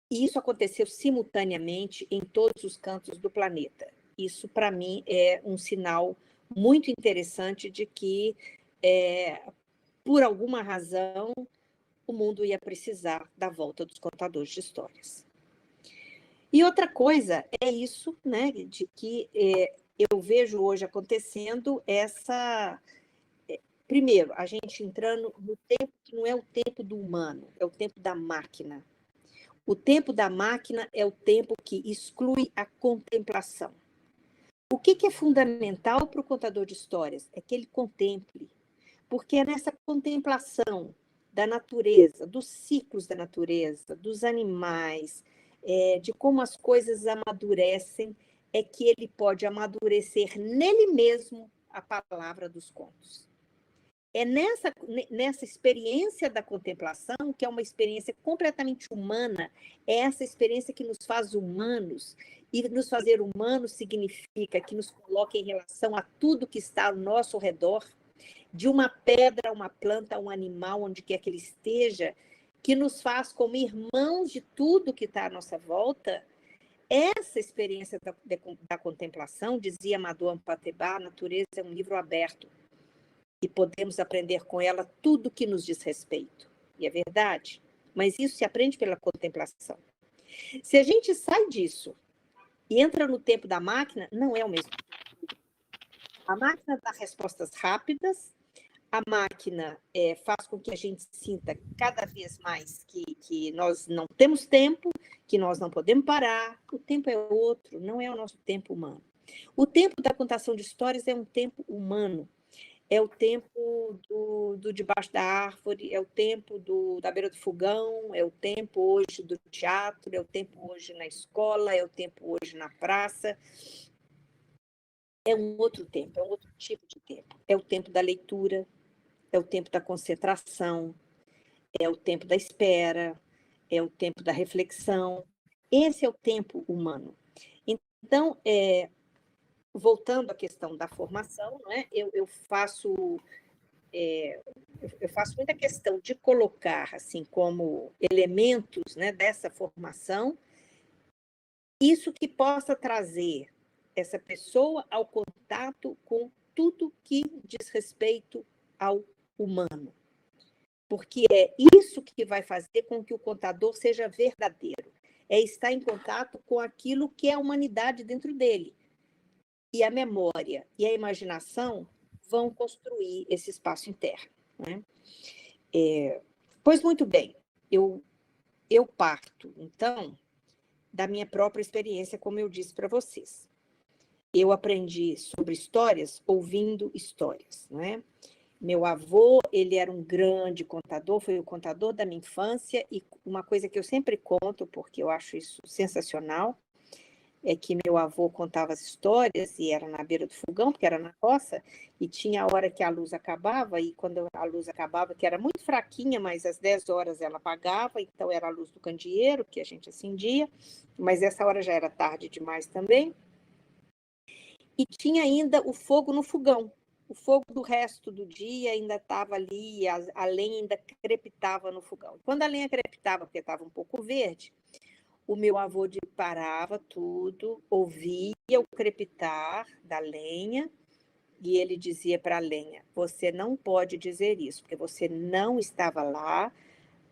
Isso aconteceu simultaneamente em todos os cantos do planeta. Isso, para mim, é um sinal muito interessante de que, por alguma razão, o mundo ia precisar da volta dos contadores de histórias. E outra coisa é isso, né, de que eu vejo hoje acontecendo primeiro, a gente entrando no tempo que não é o tempo do humano, é o tempo da máquina. O tempo da máquina é o tempo que exclui a contemplação. O que é fundamental para o contador de histórias? É que ele contemple. Porque é nessa contemplação da natureza, dos ciclos da natureza, dos animais, de como as coisas amadurecem, é que ele pode amadurecer nele mesmo a palavra dos contos. É nessa experiência da contemplação, que é uma experiência completamente humana, é essa experiência que nos faz humanos, e nos fazer humanos significa que nos coloca em relação a tudo que está ao nosso redor, de uma pedra, uma planta, um animal, onde quer que ele esteja, que nos faz como irmãos de tudo que está à nossa volta. Essa experiência da contemplação, dizia Madame Pateba, a natureza é um livro aberto, e podemos aprender com ela tudo que nos diz respeito. E é verdade, mas isso se aprende pela contemplação. Se a gente sai disso e entra no tempo da máquina, não é o mesmo tempo. A máquina dá respostas rápidas, a máquina faz com que a gente sinta cada vez mais que nós não temos tempo, que nós não podemos parar. O tempo é outro, não é o nosso tempo humano. O tempo da contação de histórias é um tempo humano. é o tempo do debaixo da árvore, é o tempo da beira do fogão, é o tempo hoje do teatro, é o tempo hoje na escola, é o tempo hoje na praça. É um outro tempo, é um outro tipo de tempo. É o tempo da leitura, é o tempo da concentração, é o tempo da espera, é o tempo da reflexão. Esse é o tempo humano. Então, voltando à questão da formação, não é? Eu faço muita questão de colocar assim como elementos, né, dessa formação isso que possa trazer essa pessoa ao contato com tudo que diz respeito ao humano. Porque é isso que vai fazer com que o contador seja verdadeiro. É estar em contato com aquilo que é a humanidade dentro dele. E a memória e a imaginação vão construir esse espaço interno. Né? Pois muito bem, eu parto, então, da minha própria experiência, como eu disse para vocês. Eu aprendi sobre histórias ouvindo histórias, não é? Meu avô, ele era um grande contador, foi o contador da minha infância, e uma coisa que eu sempre conto, porque eu acho isso sensacional, é que meu avô contava as histórias, e era na beira do fogão, porque era na roça, e tinha a hora que a luz acabava, e quando a luz acabava, que era muito fraquinha, mas às 10 horas ela apagava, então era a luz do candeeiro que a gente acendia, mas essa hora já era tarde demais também, e tinha ainda o fogo no fogão. O fogo do resto do dia ainda estava ali, a lenha ainda crepitava no fogão. Quando a lenha crepitava, porque estava um pouco verde, o meu avô parava tudo, ouvia o crepitar da lenha, e ele dizia para a lenha: você não pode dizer isso, porque você não estava lá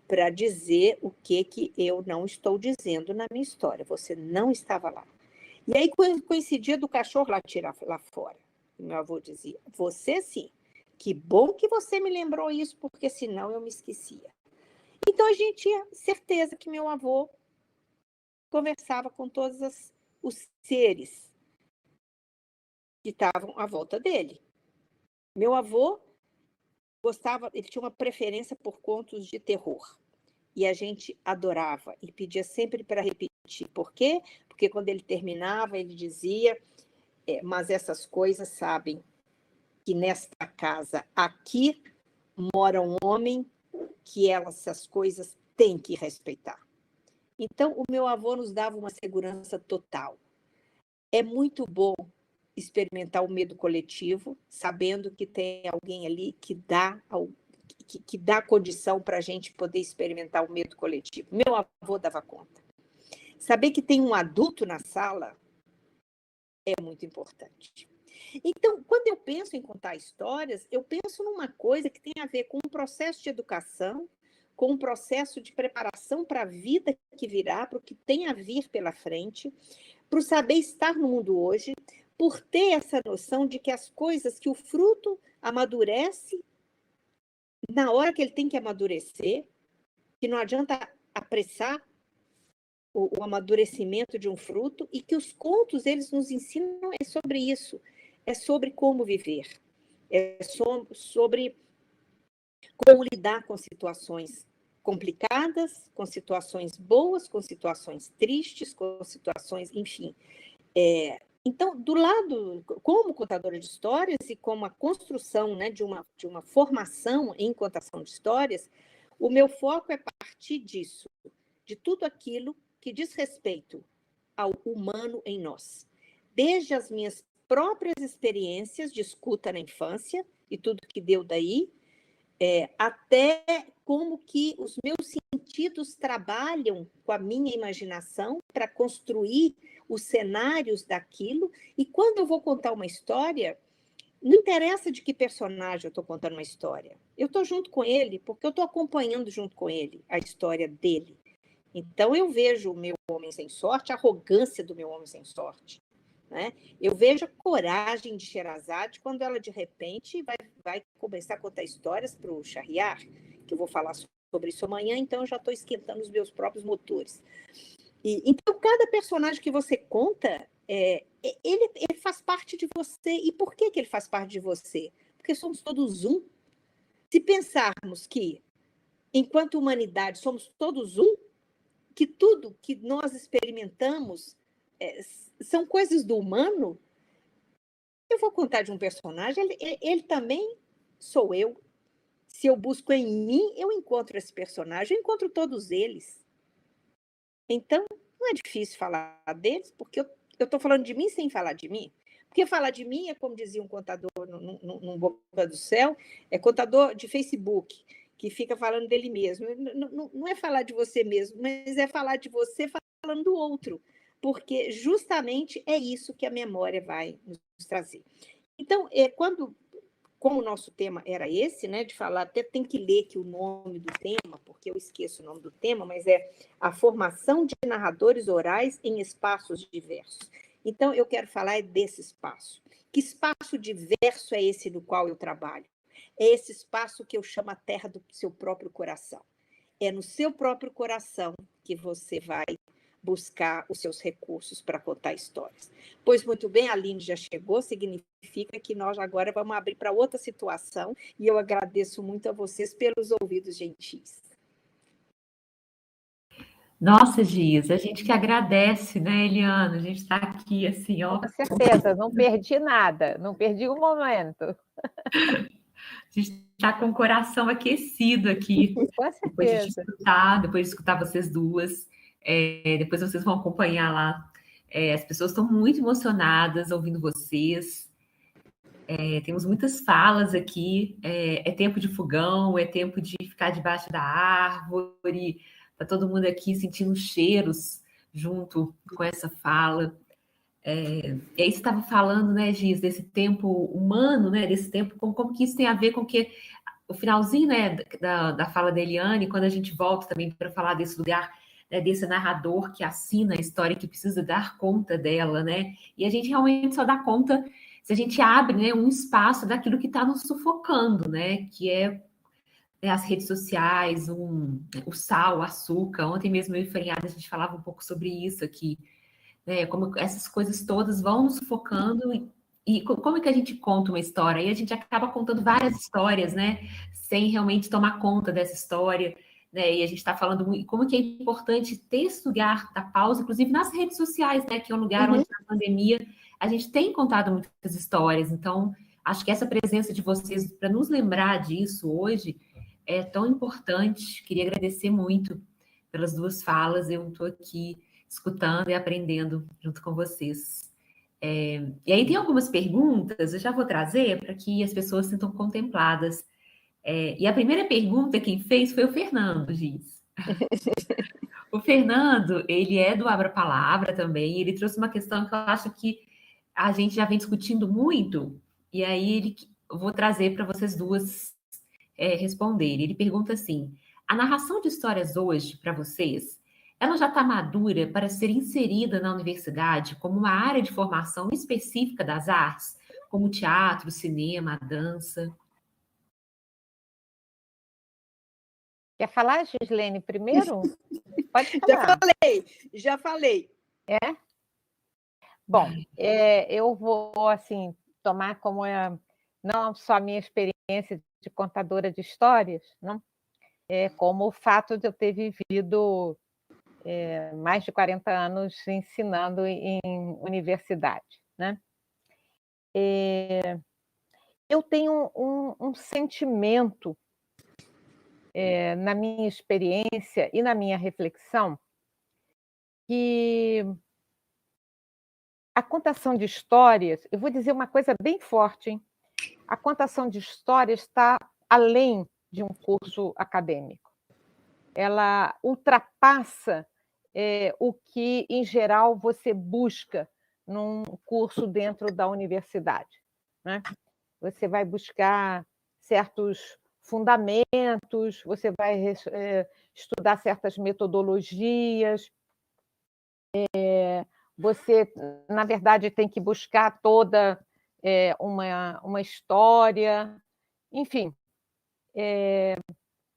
para dizer o que eu não estou dizendo na minha história. Você não estava lá. E aí coincidia do cachorro tirar lá fora. Meu avô dizia: você sim, que bom que você me lembrou isso, porque senão eu me esquecia. Então a gente tinha certeza que meu avô conversava com todos os seres que estavam à volta dele. Meu avô gostava, ele tinha uma preferência por contos de terror. E a gente adorava e pedia sempre para repetir. Por quê? Porque quando ele terminava, ele dizia: mas essas coisas sabem que nesta casa aqui mora um homem que essas coisas têm que respeitar. Então, o meu avô nos dava uma segurança total. É muito bom experimentar o medo coletivo, sabendo que tem alguém ali que dá condição para a gente poder experimentar o medo coletivo. Meu avô dava conta. Saber que tem um adulto na sala é muito importante. Então, quando eu penso em contar histórias, eu penso numa coisa que tem a ver com um processo de educação, com um processo de preparação para a vida que virá, para o que tem a vir pela frente, para o saber estar no mundo hoje, por ter essa noção de que as coisas, que o fruto amadurece na hora que ele tem que amadurecer, que não adianta apressar o amadurecimento de um fruto, e que os contos, eles nos ensinam sobre isso, é sobre como viver, é sobre como lidar com situações complicadas, com situações boas, com situações tristes, com situações, enfim. Então, do lado, como contadora de histórias e como a construção, né, de uma formação em contação de histórias, o meu foco é partir disso, de tudo aquilo que diz respeito ao humano em nós. Desde as minhas próprias experiências de escuta na infância e tudo que deu daí, até como que os meus sentidos trabalham com a minha imaginação para construir os cenários daquilo. E quando eu vou contar uma história, não interessa de que personagem eu estou contando uma história. Eu estou junto com ele, porque eu estou acompanhando junto com ele a história dele. Então, eu vejo o meu homem sem sorte, a arrogância do meu homem sem sorte. Né? Eu vejo a coragem de Sherazade quando ela, de repente, vai começar a contar histórias para o Shahriar, que eu vou falar sobre isso amanhã, então eu já estou esquentando os meus próprios motores. Então, cada personagem que você conta, ele faz parte de você. E por que ele faz parte de você? Porque porque somos todos um. Se pensarmos que, enquanto humanidade, somos todos um, que tudo que nós experimentamos são coisas do humano, eu vou contar de um personagem, ele também sou eu. Se eu busco em mim, eu encontro esse personagem, eu encontro todos eles. Então, não é difícil falar deles, porque eu estou falando de mim sem falar de mim. Porque falar de mim é, como dizia um contador no Boca do Céu, é contador de Facebook, que fica falando dele mesmo. Não é falar de você mesmo, mas é falar de você falando do outro. Porque justamente é isso que a memória vai nos trazer. Então, como o nosso tema era esse, né, de falar, até tem que ler aqui o nome do tema, porque eu esqueço o nome do tema, mas é a formação de narradores orais em espaços diversos. Então, eu quero falar desse espaço. Que espaço diverso é esse no qual eu trabalho? É esse espaço que eu chamo a terra do seu próprio coração. É no seu próprio coração que você vai buscar os seus recursos para contar histórias. Pois muito bem, a Aline já chegou, significa que nós agora vamos abrir para outra situação, e eu agradeço muito a vocês pelos ouvidos gentis. Nossa, Giz, a gente que agradece, né, Eliana? A gente está aqui assim, ó. Com certeza, não perdi nada, não perdi um momento. A gente está com o coração aquecido aqui. Com certeza. Depois de escutar vocês duas. Depois vocês vão acompanhar lá. As pessoas estão muito emocionadas ouvindo vocês. Temos muitas falas aqui. É tempo de fogão, é tempo de ficar debaixo da árvore. Está todo mundo aqui sentindo cheiros junto com essa fala. E aí você estava falando, né, Giz, desse tempo humano, né, desse tempo, como que isso tem a ver com que o finalzinho, né, da fala da Eliane, quando a gente volta também para falar desse lugar, né, desse narrador que assina a história, que precisa dar conta dela, né, e a gente realmente só dá conta se a gente abre, né, um espaço daquilo que está nos sufocando, né, que é, né, as redes sociais, o sal, o açúcar. Ontem mesmo eu e Feriada, a gente falava um pouco sobre isso aqui, né, como essas coisas todas vão nos sufocando e como é que a gente conta uma história? E a gente acaba contando várias histórias, né? Sem realmente tomar conta dessa história, né? E a gente está falando muito, como que é importante ter esse lugar da pausa, inclusive nas redes sociais, né? Que é um lugar onde na pandemia a gente tem contado muitas histórias. Então, acho que essa presença de vocês para nos lembrar disso hoje é tão importante. Queria agradecer muito pelas duas falas. Eu estou aqui escutando e aprendendo junto com vocês. E aí tem algumas perguntas, eu já vou trazer para que as pessoas se sintam contempladas. E a primeira pergunta quem fez foi o Fernando, Giz. O Fernando, ele é do Abra Palavra também, ele trouxe uma questão que eu acho que a gente já vem discutindo muito, e aí eu vou trazer para vocês duas responderem. Ele pergunta assim: a narração de histórias hoje, para vocês, ela já está madura para ser inserida na universidade como uma área de formação específica das artes, como teatro, cinema, dança? Quer falar, Gislene, primeiro? Pode falar. Já falei. Bom, eu vou assim tomar como não só a minha experiência de contadora de histórias, não? Como o fato de eu ter vivido mais de 40 anos ensinando em universidade, né? Eu tenho um sentimento na minha experiência e na minha reflexão que a contação de histórias, eu vou dizer uma coisa bem forte, hein? A contação de histórias está além de um curso acadêmico. Ela ultrapassa o que, em geral, você busca num curso dentro da universidade, né? Você vai buscar certos fundamentos, você vai estudar certas metodologias, você, na verdade, tem que buscar toda uma história. Enfim,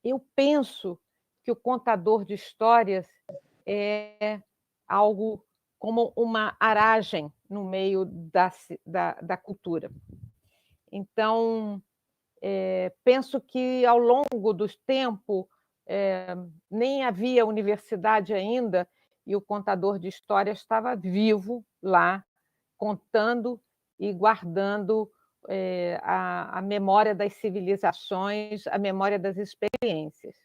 eu penso que o contador de histórias é algo como uma aragem no meio da cultura. Então, Penso que, ao longo do tempo, nem havia universidade ainda, e o contador de histórias estava vivo lá, contando e guardando a memória das civilizações, a memória das experiências.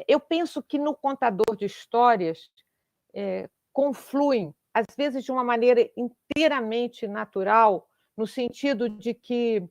Eu penso que no contador de histórias confluem, às vezes de uma maneira inteiramente natural, no sentido de que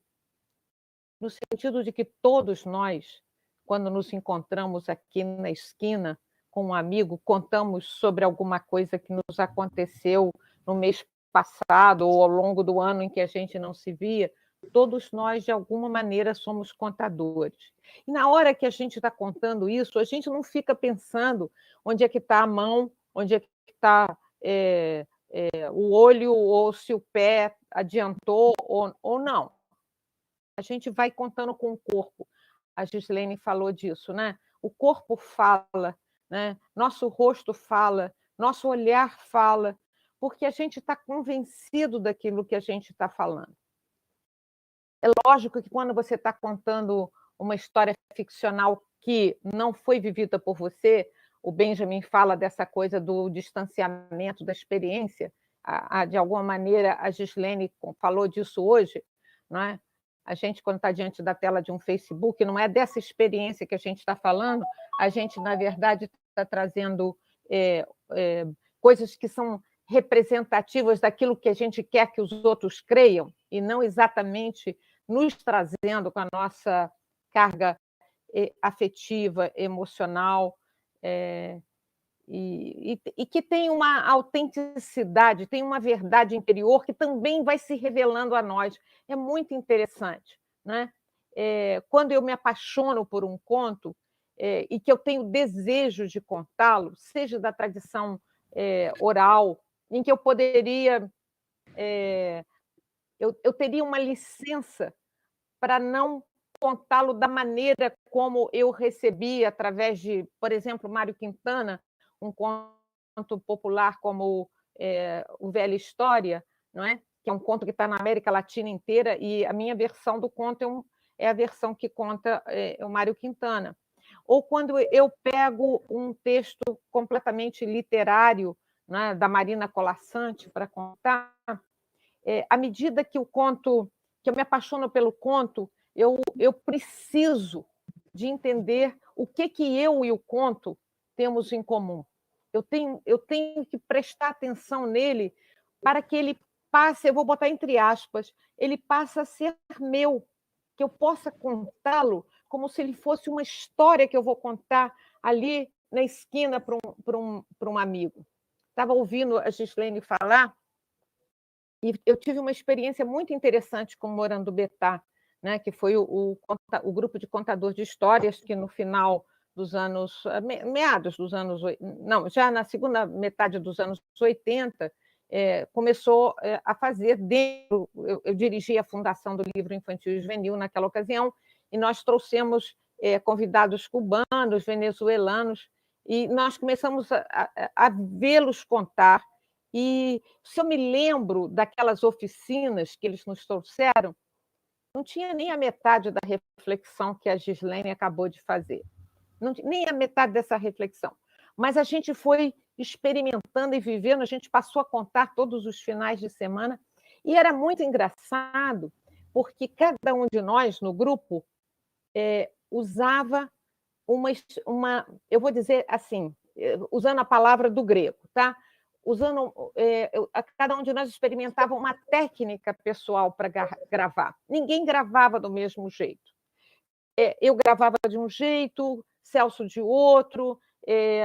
todos nós, quando nos encontramos aqui na esquina com um amigo, contamos sobre alguma coisa que nos aconteceu no mês passado ou ao longo do ano em que a gente não se via, todos nós, de alguma maneira, somos contadores. E na hora que a gente está contando isso, a gente não fica pensando onde é que está a mão, onde é que está o olho, ou se o pé adiantou ou não. A gente vai contando com o corpo. A Gislene falou disso, né? O corpo fala, né? Nosso rosto fala, nosso olhar fala, porque a gente está convencido daquilo que a gente está falando. É lógico que quando você está contando uma história ficcional que não foi vivida por você, o Benjamin fala dessa coisa do distanciamento da experiência, de alguma maneira a Gislene falou disso hoje, não é? A gente, quando está diante da tela de um Facebook, não é dessa experiência que a gente está falando, a gente, na verdade, está trazendo coisas que são representativas daquilo que a gente quer que os outros creiam, e não exatamente nos trazendo com a nossa carga afetiva, emocional, e que tem uma autenticidade, tem uma verdade interior que também vai se revelando a nós. É muito interessante, né? Quando eu me apaixono por um conto e que eu tenho desejo de contá-lo, seja da tradição oral, em que eu poderia... eu teria uma licença para não contá-lo da maneira como eu recebi através de, por exemplo, Mário Quintana, um conto popular como O Velha História, não é? Que é um conto que está na América Latina inteira, e a minha versão do conto é a versão que conta o Mário Quintana. Ou quando eu pego um texto completamente literário, né, da Marina Colasanti para contar, à medida que eu me apaixono pelo conto, eu preciso de entender o que eu e o conto temos em comum. Eu tenho que prestar atenção nele para que ele passe, eu vou botar entre aspas, ele passe a ser meu, que eu possa contá-lo como se ele fosse uma história que eu vou contar ali na esquina para um amigo. Estava ouvindo a Gislene falar, e eu tive uma experiência muito interessante com o Morando Betá, né, que foi o grupo de contador de histórias que no final dos anos, meados dos anos, não, já na segunda metade dos anos 80, começou a fazer dentro, eu dirigi a fundação do Livro Infantil e Juvenil naquela ocasião, e nós trouxemos convidados cubanos, venezuelanos, e nós começamos a vê-los contar. E se eu me lembro daquelas oficinas que eles nos trouxeram, não tinha nem a metade da reflexão que a Gislene acabou de fazer. Não, nem a metade dessa reflexão. Mas a gente foi experimentando e vivendo, a gente passou a contar todos os finais de semana, e era muito engraçado, porque cada um de nós, no grupo, usava eu vou dizer assim, usando a palavra do grego, tá? Cada um de nós experimentava uma técnica pessoal para gravar. Ninguém gravava do mesmo jeito. Eu gravava de um jeito, Celso de outro,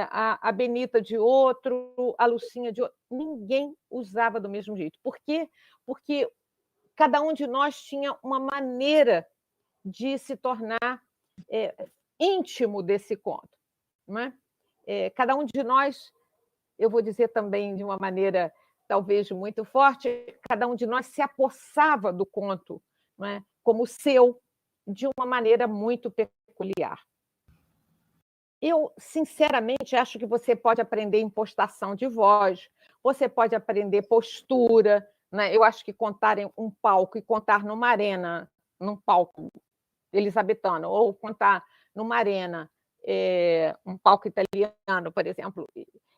a Benita de outro, a Lucinha de outro. Ninguém usava do mesmo jeito. Por quê? Porque cada um de nós tinha uma maneira de se tornar íntimo desse conto. Não é? Cada um de nós, eu vou dizer também de uma maneira talvez muito forte, cada um de nós se apossava do conto, não é? Como seu, de uma maneira muito peculiar. Eu, sinceramente, acho que você pode aprender impostação de voz, você pode aprender postura, né? Eu acho que contar em um palco e contar numa arena num palco elisabetano ou contar numa arena, um palco italiano, por exemplo,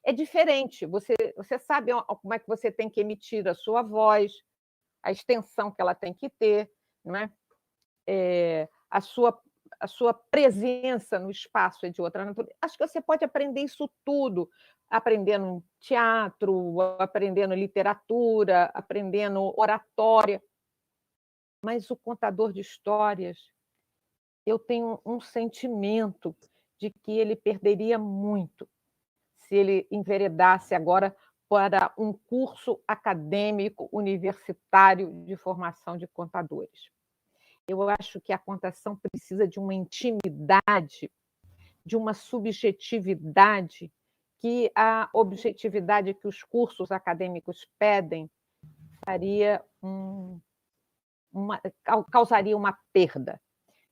é diferente. Você sabe como é que você tem que emitir a sua voz, a extensão que ela tem que ter, não é? A sua presença no espaço é de outra natureza. Acho que você pode aprender isso tudo, aprendendo teatro, aprendendo literatura, aprendendo oratória. Mas o contador de histórias, eu tenho um sentimento de que ele perderia muito se ele enveredasse agora para um curso acadêmico universitário de formação de contadores. Eu acho que a contação precisa de uma intimidade, de uma subjetividade, que a objetividade que os cursos acadêmicos pedem causaria uma perda.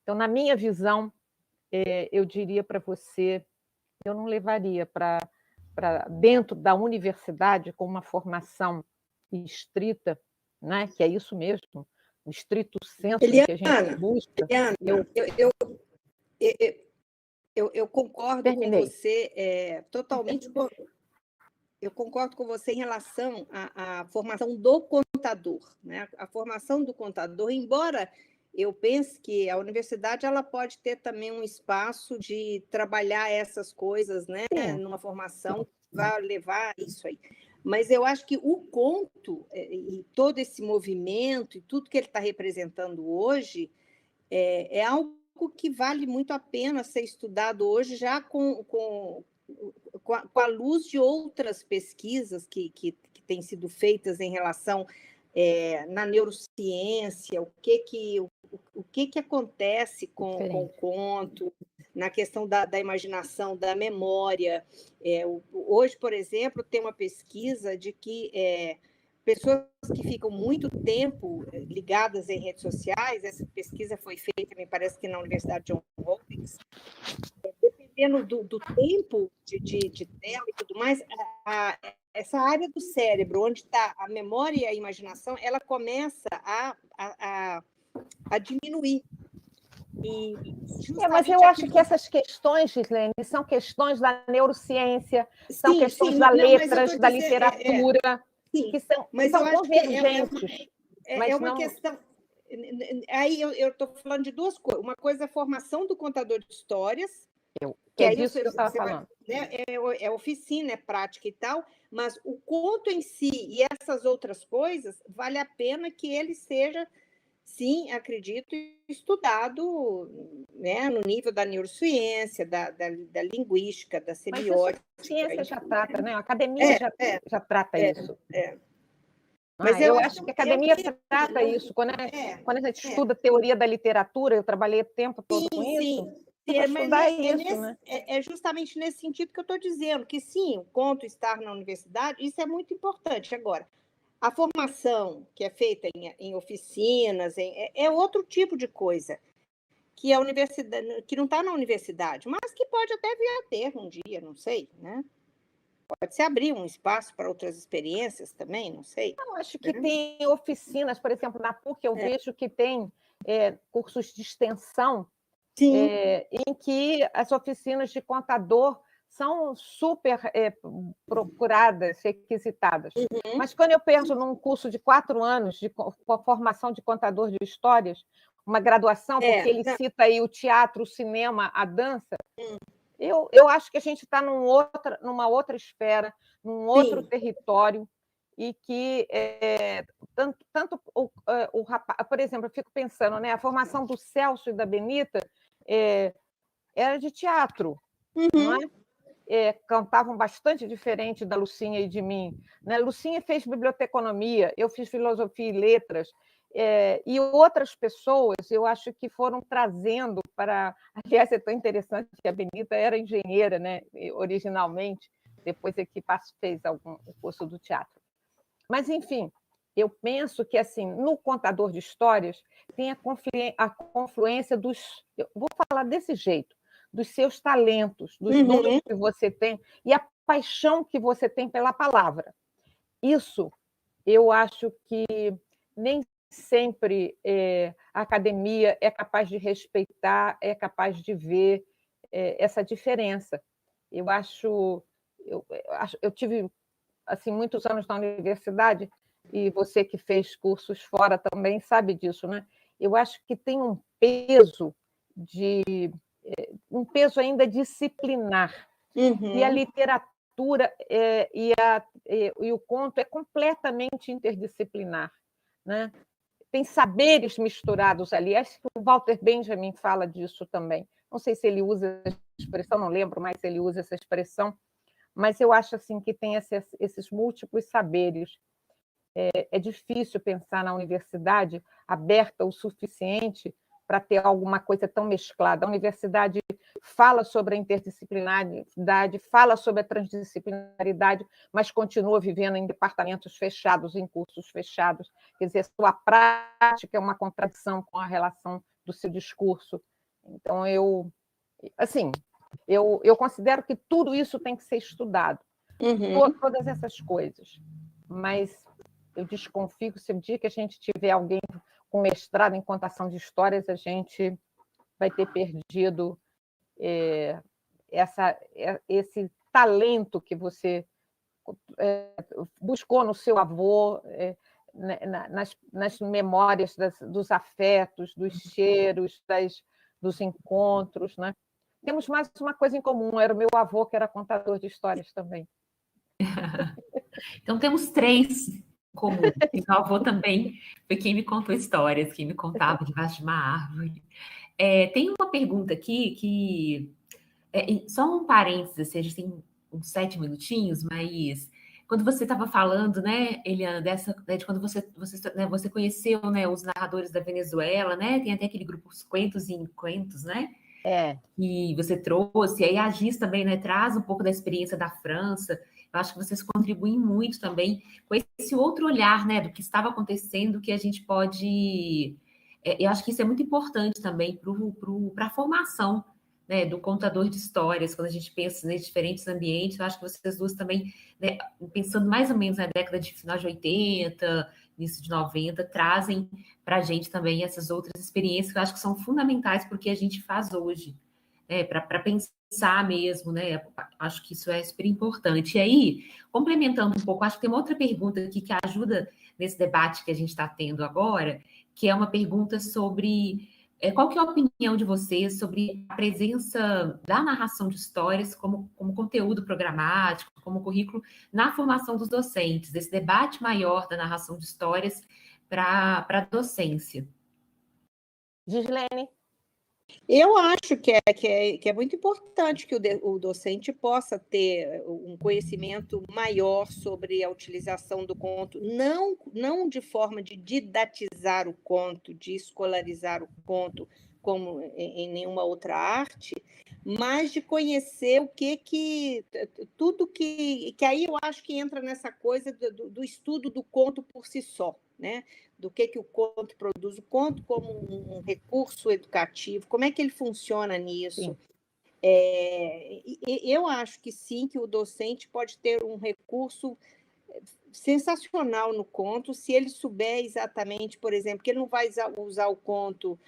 Então, na minha visão, eu diria para você, eu não levaria para dentro da universidade com uma formação estrita, né? Que é isso mesmo, o estrito senso que a gente busca. Eu concordo com você totalmente. Eu concordo com você em relação à formação do contador, né? A formação do contador, embora eu pense que a universidade ela pode ter também um espaço de trabalhar essas coisas, né? Numa formação que vai levar isso aí. Mas eu acho que o conto e todo esse movimento e tudo que ele está representando hoje é algo que vale muito a pena ser estudado hoje, já com a luz de outras pesquisas que têm sido feitas em relação na neurociência, o que acontece com o conto, na questão da imaginação, da memória. Hoje, por exemplo, tem uma pesquisa de que pessoas que ficam muito tempo ligadas em redes sociais, essa pesquisa foi feita, me parece que na Universidade Johns Hopkins, dependendo do tempo de tela e tudo mais, essa área do cérebro, onde está a memória e a imaginação, ela começa a diminuir. Mas eu acho que essas questões, Gislene, são questões da neurociência, são questões das letras, da literatura, que são convergentes. É uma questão... Aí eu estou falando de duas coisas. Uma coisa é a formação do contador de histórias, que é disso que eu estava falando. É oficina, é prática e tal, mas o conto em si e essas outras coisas, vale a pena que ele seja, sim, acredito, estudado, né, no nível da neurociência, da linguística, da semiótica. Mas a ciência já trata, né? A academia já trata isso. Mas eu acho que a academia trata isso. Quando a gente estuda teoria da literatura, eu trabalhei o tempo todo com isso. É justamente nesse sentido que eu estou dizendo, que sim, o conto estar na universidade, isso é muito importante. Agora, a formação que é feita em oficinas é outro tipo de coisa, que a universidade, que não está na universidade, mas que pode até vir a ter um dia, não sei, né? Pode se abrir um espaço para outras experiências também, não sei. Eu acho que tem oficinas, por exemplo, na PUC eu vejo que tem cursos de extensão, em que as oficinas de contador são super procuradas, requisitadas. Mas quando eu penso num curso de 4 anos de formação de contador de histórias, uma graduação, porque ele cita aí o teatro, o cinema, a dança, eu acho que a gente está numa outra esfera, num outro território, e que tanto o rapaz, por exemplo, eu fico pensando, né, a formação do Celso e da Benita era de teatro, não é? Cantavam bastante diferente da Lucinha e de mim, né? Lucinha fez biblioteconomia, eu fiz filosofia e letras, e outras pessoas, eu acho que foram trazendo para... Aliás, é tão interessante que a Benita era engenheira, né? Originalmente, depois é que fez o curso do teatro. Mas, enfim, eu penso que, assim, no contador de histórias tem a confluência dos... Eu vou falar desse jeito, dos seus talentos, dos dons que você tem e a paixão que você tem pela palavra. Isso, eu acho que nem sempre a academia é capaz de respeitar, é capaz de ver essa diferença. Eu tive assim muitos anos na universidade, e você que fez cursos fora também sabe disso, né? Eu acho que tem um peso ainda disciplinar. E a literatura e o conto é completamente interdisciplinar, né? Tem saberes misturados ali. Acho que o Walter Benjamin fala disso também. Não sei se ele usa essa expressão, não lembro mais se ele usa essa expressão, mas eu acho assim que tem esses múltiplos saberes. É difícil pensar na universidade aberta o suficiente para ter alguma coisa tão mesclada. A universidade fala sobre a interdisciplinaridade, fala sobre a transdisciplinaridade, mas continua vivendo em departamentos fechados, em cursos fechados. Quer dizer, a sua prática é uma contradição com a relação do seu discurso. Então, eu considero que tudo isso tem que ser estudado, todas essas coisas. Mas eu desconfio que se o dia que a gente tiver alguém com mestrado em contação de histórias, a gente vai ter perdido esse talento que você buscou no seu avô, nas memórias dos afetos, dos cheiros, dos encontros, né? Temos mais uma coisa em comum, era o meu avô, que era contador de histórias também. Então, temos 3 em comum. E meu avô também foi quem me contou histórias, quem me contava debaixo de uma árvore. Tem uma pergunta aqui que... só um parênteses, assim, a gente tem uns 7 minutinhos, mas quando você estava falando, né, Eliana, de quando você conheceu, né, os narradores da Venezuela, né, tem até aquele grupo Os Cuentos e Encuentros, né? E você trouxe, e aí a Giz também, né, traz um pouco da experiência da França. Eu acho que vocês contribuem muito também com esse outro olhar, né, do que estava acontecendo, que a gente pode... eu acho que isso é muito importante também para a formação, né, do contador de histórias, quando a gente pensa em diferentes ambientes. Eu acho que vocês duas também, né, pensando mais ou menos na década de final de 80, início de 90, trazem para a gente também essas outras experiências que eu acho que são fundamentais para o que a gente faz hoje, né, para pensar mesmo, né? Acho que isso é super importante. E aí, complementando um pouco, acho que tem uma outra pergunta aqui que ajuda nesse debate que a gente está tendo agora, que é uma pergunta sobre qual que é a opinião de vocês sobre a presença da narração de histórias como conteúdo programático, como currículo na formação dos docentes, esse debate maior da narração de histórias para a docência. Gislene? Eu acho que é muito importante que o docente possa ter um conhecimento maior sobre a utilização do conto, não de forma de didatizar o conto, de escolarizar o conto, como em nenhuma outra arte, mas de conhecer tudo que aí eu acho que entra nessa coisa do estudo do conto por si só, né? Do que o conto produz, o conto como um recurso educativo, como é que ele funciona nisso. Eu acho que sim, que o docente pode ter um recurso sensacional no conto, se ele souber exatamente, por exemplo, que ele não vai usar o conto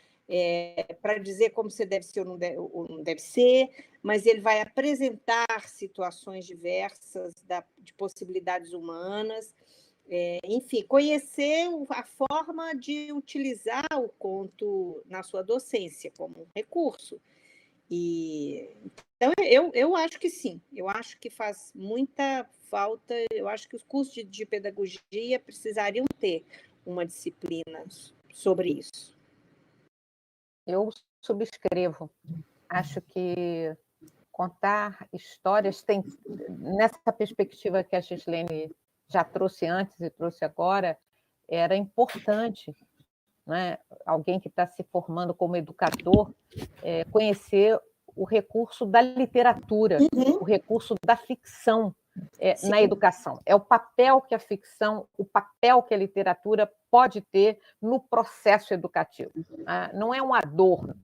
para dizer como você deve ser ou não deve ser, mas ele vai apresentar situações diversas de possibilidades humanas. Enfim, conhecer a forma de utilizar o conto na sua docência como um recurso. Então, eu acho que sim, eu acho que faz muita falta, eu acho que os cursos de pedagogia precisariam ter uma disciplina sobre isso. Eu subscrevo. Acho que contar histórias tem, nessa perspectiva que a Gislene já trouxe antes e trouxe agora, era importante, né? Alguém que está se formando como educador conhecer o recurso da literatura, o recurso da ficção na educação. É o papel que a ficção, o papel que a literatura pode ter no processo educativo. Não é um adorno.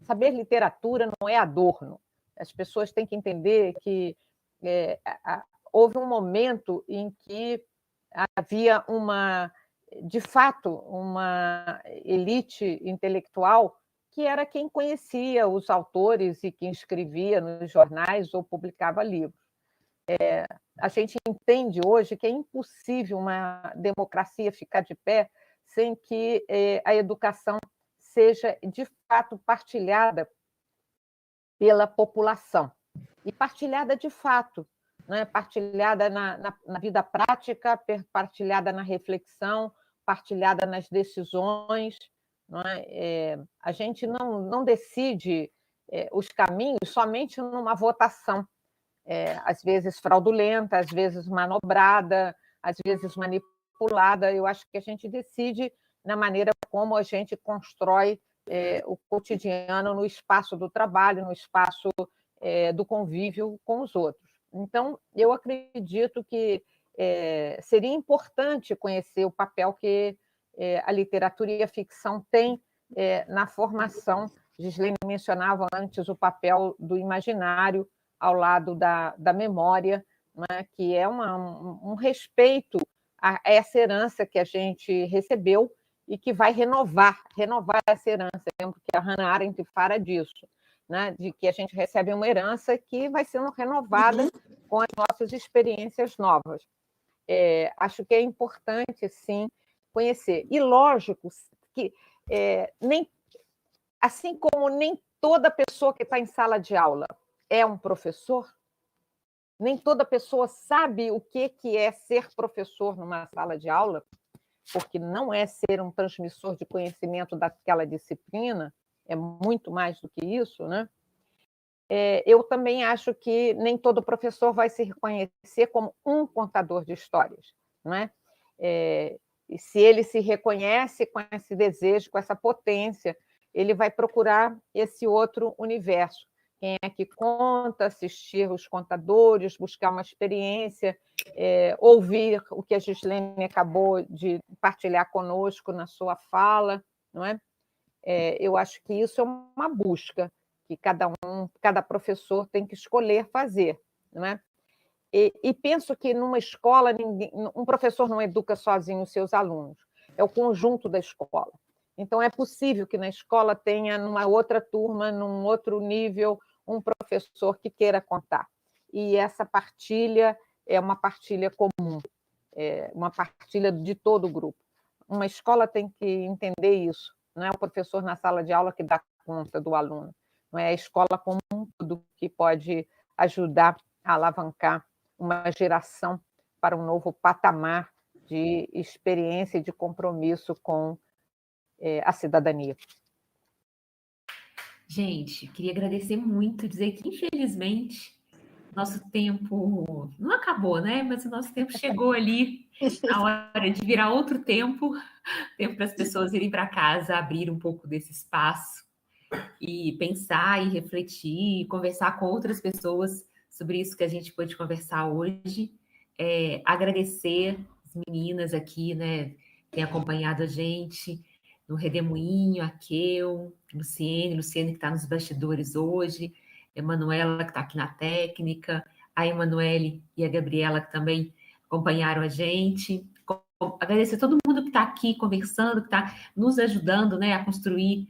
Saber literatura não é adorno. As pessoas têm que entender que houve um momento em que havia de fato, uma elite intelectual que era quem conhecia os autores e quem escrevia nos jornais ou publicava livros. A gente entende hoje que é impossível uma democracia ficar de pé sem que a educação seja, de fato, partilhada pela população. E partilhada de fato, né? Partilhada na vida prática, partilhada na reflexão, partilhada nas decisões. Não é? A gente não decide os caminhos somente numa votação, às vezes fraudulenta, às vezes manobrada, às vezes manipulada. Eu acho que a gente decide na maneira como a gente constrói o cotidiano no espaço do trabalho, no espaço do convívio com os outros. Então, eu acredito que seria importante conhecer o papel que a literatura e a ficção têm na formação. Gislene mencionava antes o papel do imaginário ao lado da memória, né, que é um respeito a essa herança que a gente recebeu e que vai renovar essa herança. Eu lembro que a Hannah Arendt fala disso, né, de que a gente recebe uma herança que vai sendo renovada com as nossas experiências novas. Acho que é importante, sim, conhecer. E, lógico, que assim como nem toda pessoa que está em sala de aula é um professor, nem toda pessoa sabe o que é ser professor numa sala de aula, porque não é ser um transmissor de conhecimento daquela disciplina, é muito mais do que isso, né? Eu também acho que nem todo professor vai se reconhecer como um contador de histórias, não é? E se ele se reconhece com esse desejo, com essa potência, ele vai procurar esse outro universo. Quem é que conta, assistir os contadores, buscar uma experiência, ouvir o que a Gislene acabou de partilhar conosco na sua fala, não é? Eu acho que isso é uma busca que cada professor tem que escolher fazer, não é? E penso que numa escola um professor não educa sozinho os seus alunos, é o conjunto da escola. Então é possível que na escola tenha numa outra turma, num outro nível, um professor que queira contar. E essa partilha é uma partilha comum, uma partilha de todo o grupo. Uma escola tem que entender isso. Não é o professor na sala de aula que dá conta do aluno, não é a escola como um todo que pode ajudar a alavancar uma geração para um novo patamar de experiência e de compromisso com a cidadania. Gente, queria agradecer muito, dizer que, infelizmente, nosso tempo não acabou, né? Mas o nosso tempo chegou ali, a hora de virar outro tempo para as pessoas irem para casa, abrir um pouco desse espaço e pensar e refletir, e conversar com outras pessoas sobre isso que a gente pôde conversar hoje. Agradecer as meninas aqui, né, que têm acompanhado a gente no Redemoinho, a Keu, Luciene que está nos bastidores hoje, Emanuela, que está aqui na técnica, a Emanuele e a Gabriela, que também acompanharam a gente. Agradecer a todo mundo que está aqui conversando, que está nos ajudando, né, a construir.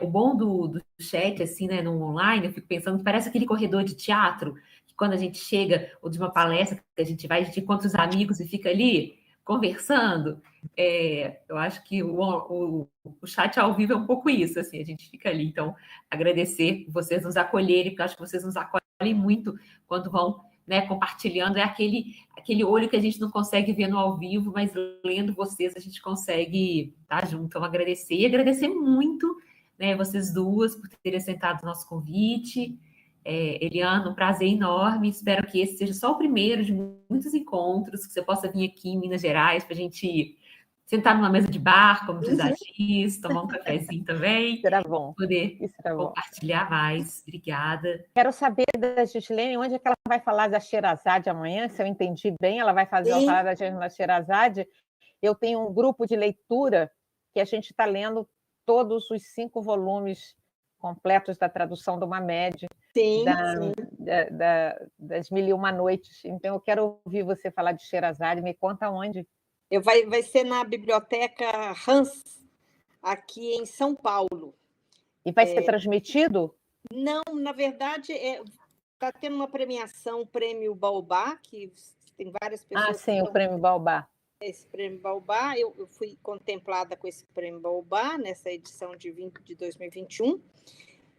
O bom do chat, assim, né, no online, eu fico pensando que parece aquele corredor de teatro, que quando a gente chega, ou de uma palestra que a gente encontra os amigos e fica ali conversando. Eu acho que o chat ao vivo é um pouco isso, assim, a gente fica ali. Então, agradecer vocês nos acolherem, porque eu acho que vocês nos acolhem muito quando vão, né, compartilhando. É aquele olho que a gente não consegue ver no ao vivo, mas lendo vocês a gente consegue estar junto. Então, agradecer e agradecer muito, né, vocês duas por terem aceitado o nosso convite. Eliana, um prazer enorme. Espero que esse seja só o primeiro de muitos encontros, que você possa vir aqui em Minas Gerais para a gente sentar numa mesa de bar, como diz a Giz, tomar um cafezinho também. Será bom. Poder será compartilhar bom. mais. Obrigada. Quero saber da Gislene onde é que ela vai falar da Sherazade amanhã, se eu entendi bem, ela vai falar da Sherazade. Eu tenho um grupo de leitura que a gente está lendo todos os 5 volumes completos da tradução do Mamed, das Mil e Uma Noites. Então, eu quero ouvir você falar de Sherazade. Me conta onde. Vai ser na Biblioteca Hans, aqui em São Paulo. E vai ser transmitido? Não, na verdade, está tendo uma premiação, o Prêmio Baobá, que tem várias pessoas... Ah, sim, o Prêmio Baobá. Esse Prêmio Baobá, eu fui contemplada com esse Prêmio Baobá nessa edição de 2021,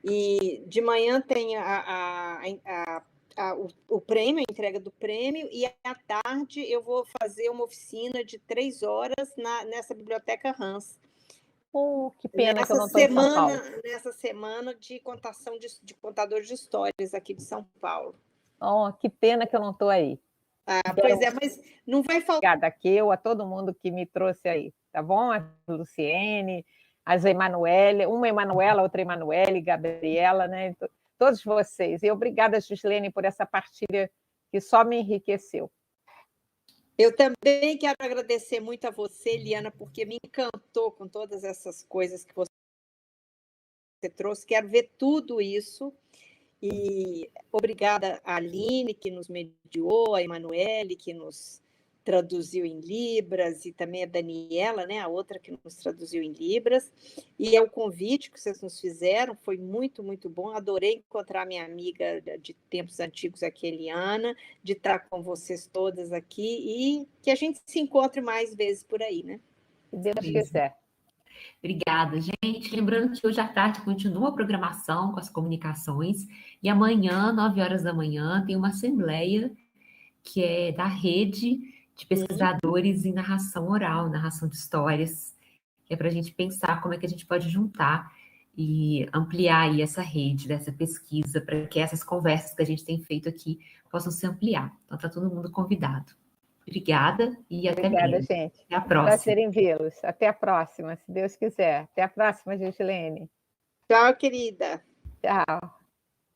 e de manhã tem o prêmio, a entrega do prêmio, e à tarde eu vou fazer uma oficina de 3 horas nessa Biblioteca Hans. Que pena que eu não estou em São Paulo. Nessa semana de contação de contadores de histórias aqui de São Paulo. Que pena que eu não estou aí. Pois é, mas não vai faltar. Obrigada aqui, a todo mundo que me trouxe aí, tá bom? A Luciene, as Emanuele, uma Emanuela, outra Emanuele, Gabriela, né? Todos vocês. E obrigada, Gislene, por essa partilha que só me enriqueceu. Eu também quero agradecer muito a você, Eliana, porque me encantou com todas essas coisas que você trouxe. Quero ver tudo isso. E obrigada a Aline, que nos mediou, a Emanuele, que nos traduziu em Libras, e também a Daniela, né, a outra que nos traduziu em Libras. E o convite que vocês nos fizeram foi muito, muito bom. Adorei encontrar minha amiga de tempos antigos, aqui, Eliana, de estar com vocês todas aqui e que a gente se encontre mais vezes por aí, né? Se Deus quiser. Obrigada, gente. Lembrando que hoje à tarde continua a programação com as comunicações e amanhã, 9 horas da manhã, tem uma assembleia que é da rede de pesquisadores em narração oral, narração de histórias, que é para a gente pensar como é que a gente pode juntar e ampliar aí essa rede dessa pesquisa para que essas conversas que a gente tem feito aqui possam se ampliar. Então, está todo mundo convidado. Obrigada e até breve. Obrigada, gente. Até a próxima. Prazer em vê-los. Até a próxima, se Deus quiser. Até a próxima, Gislene. Tchau, querida. Tchau.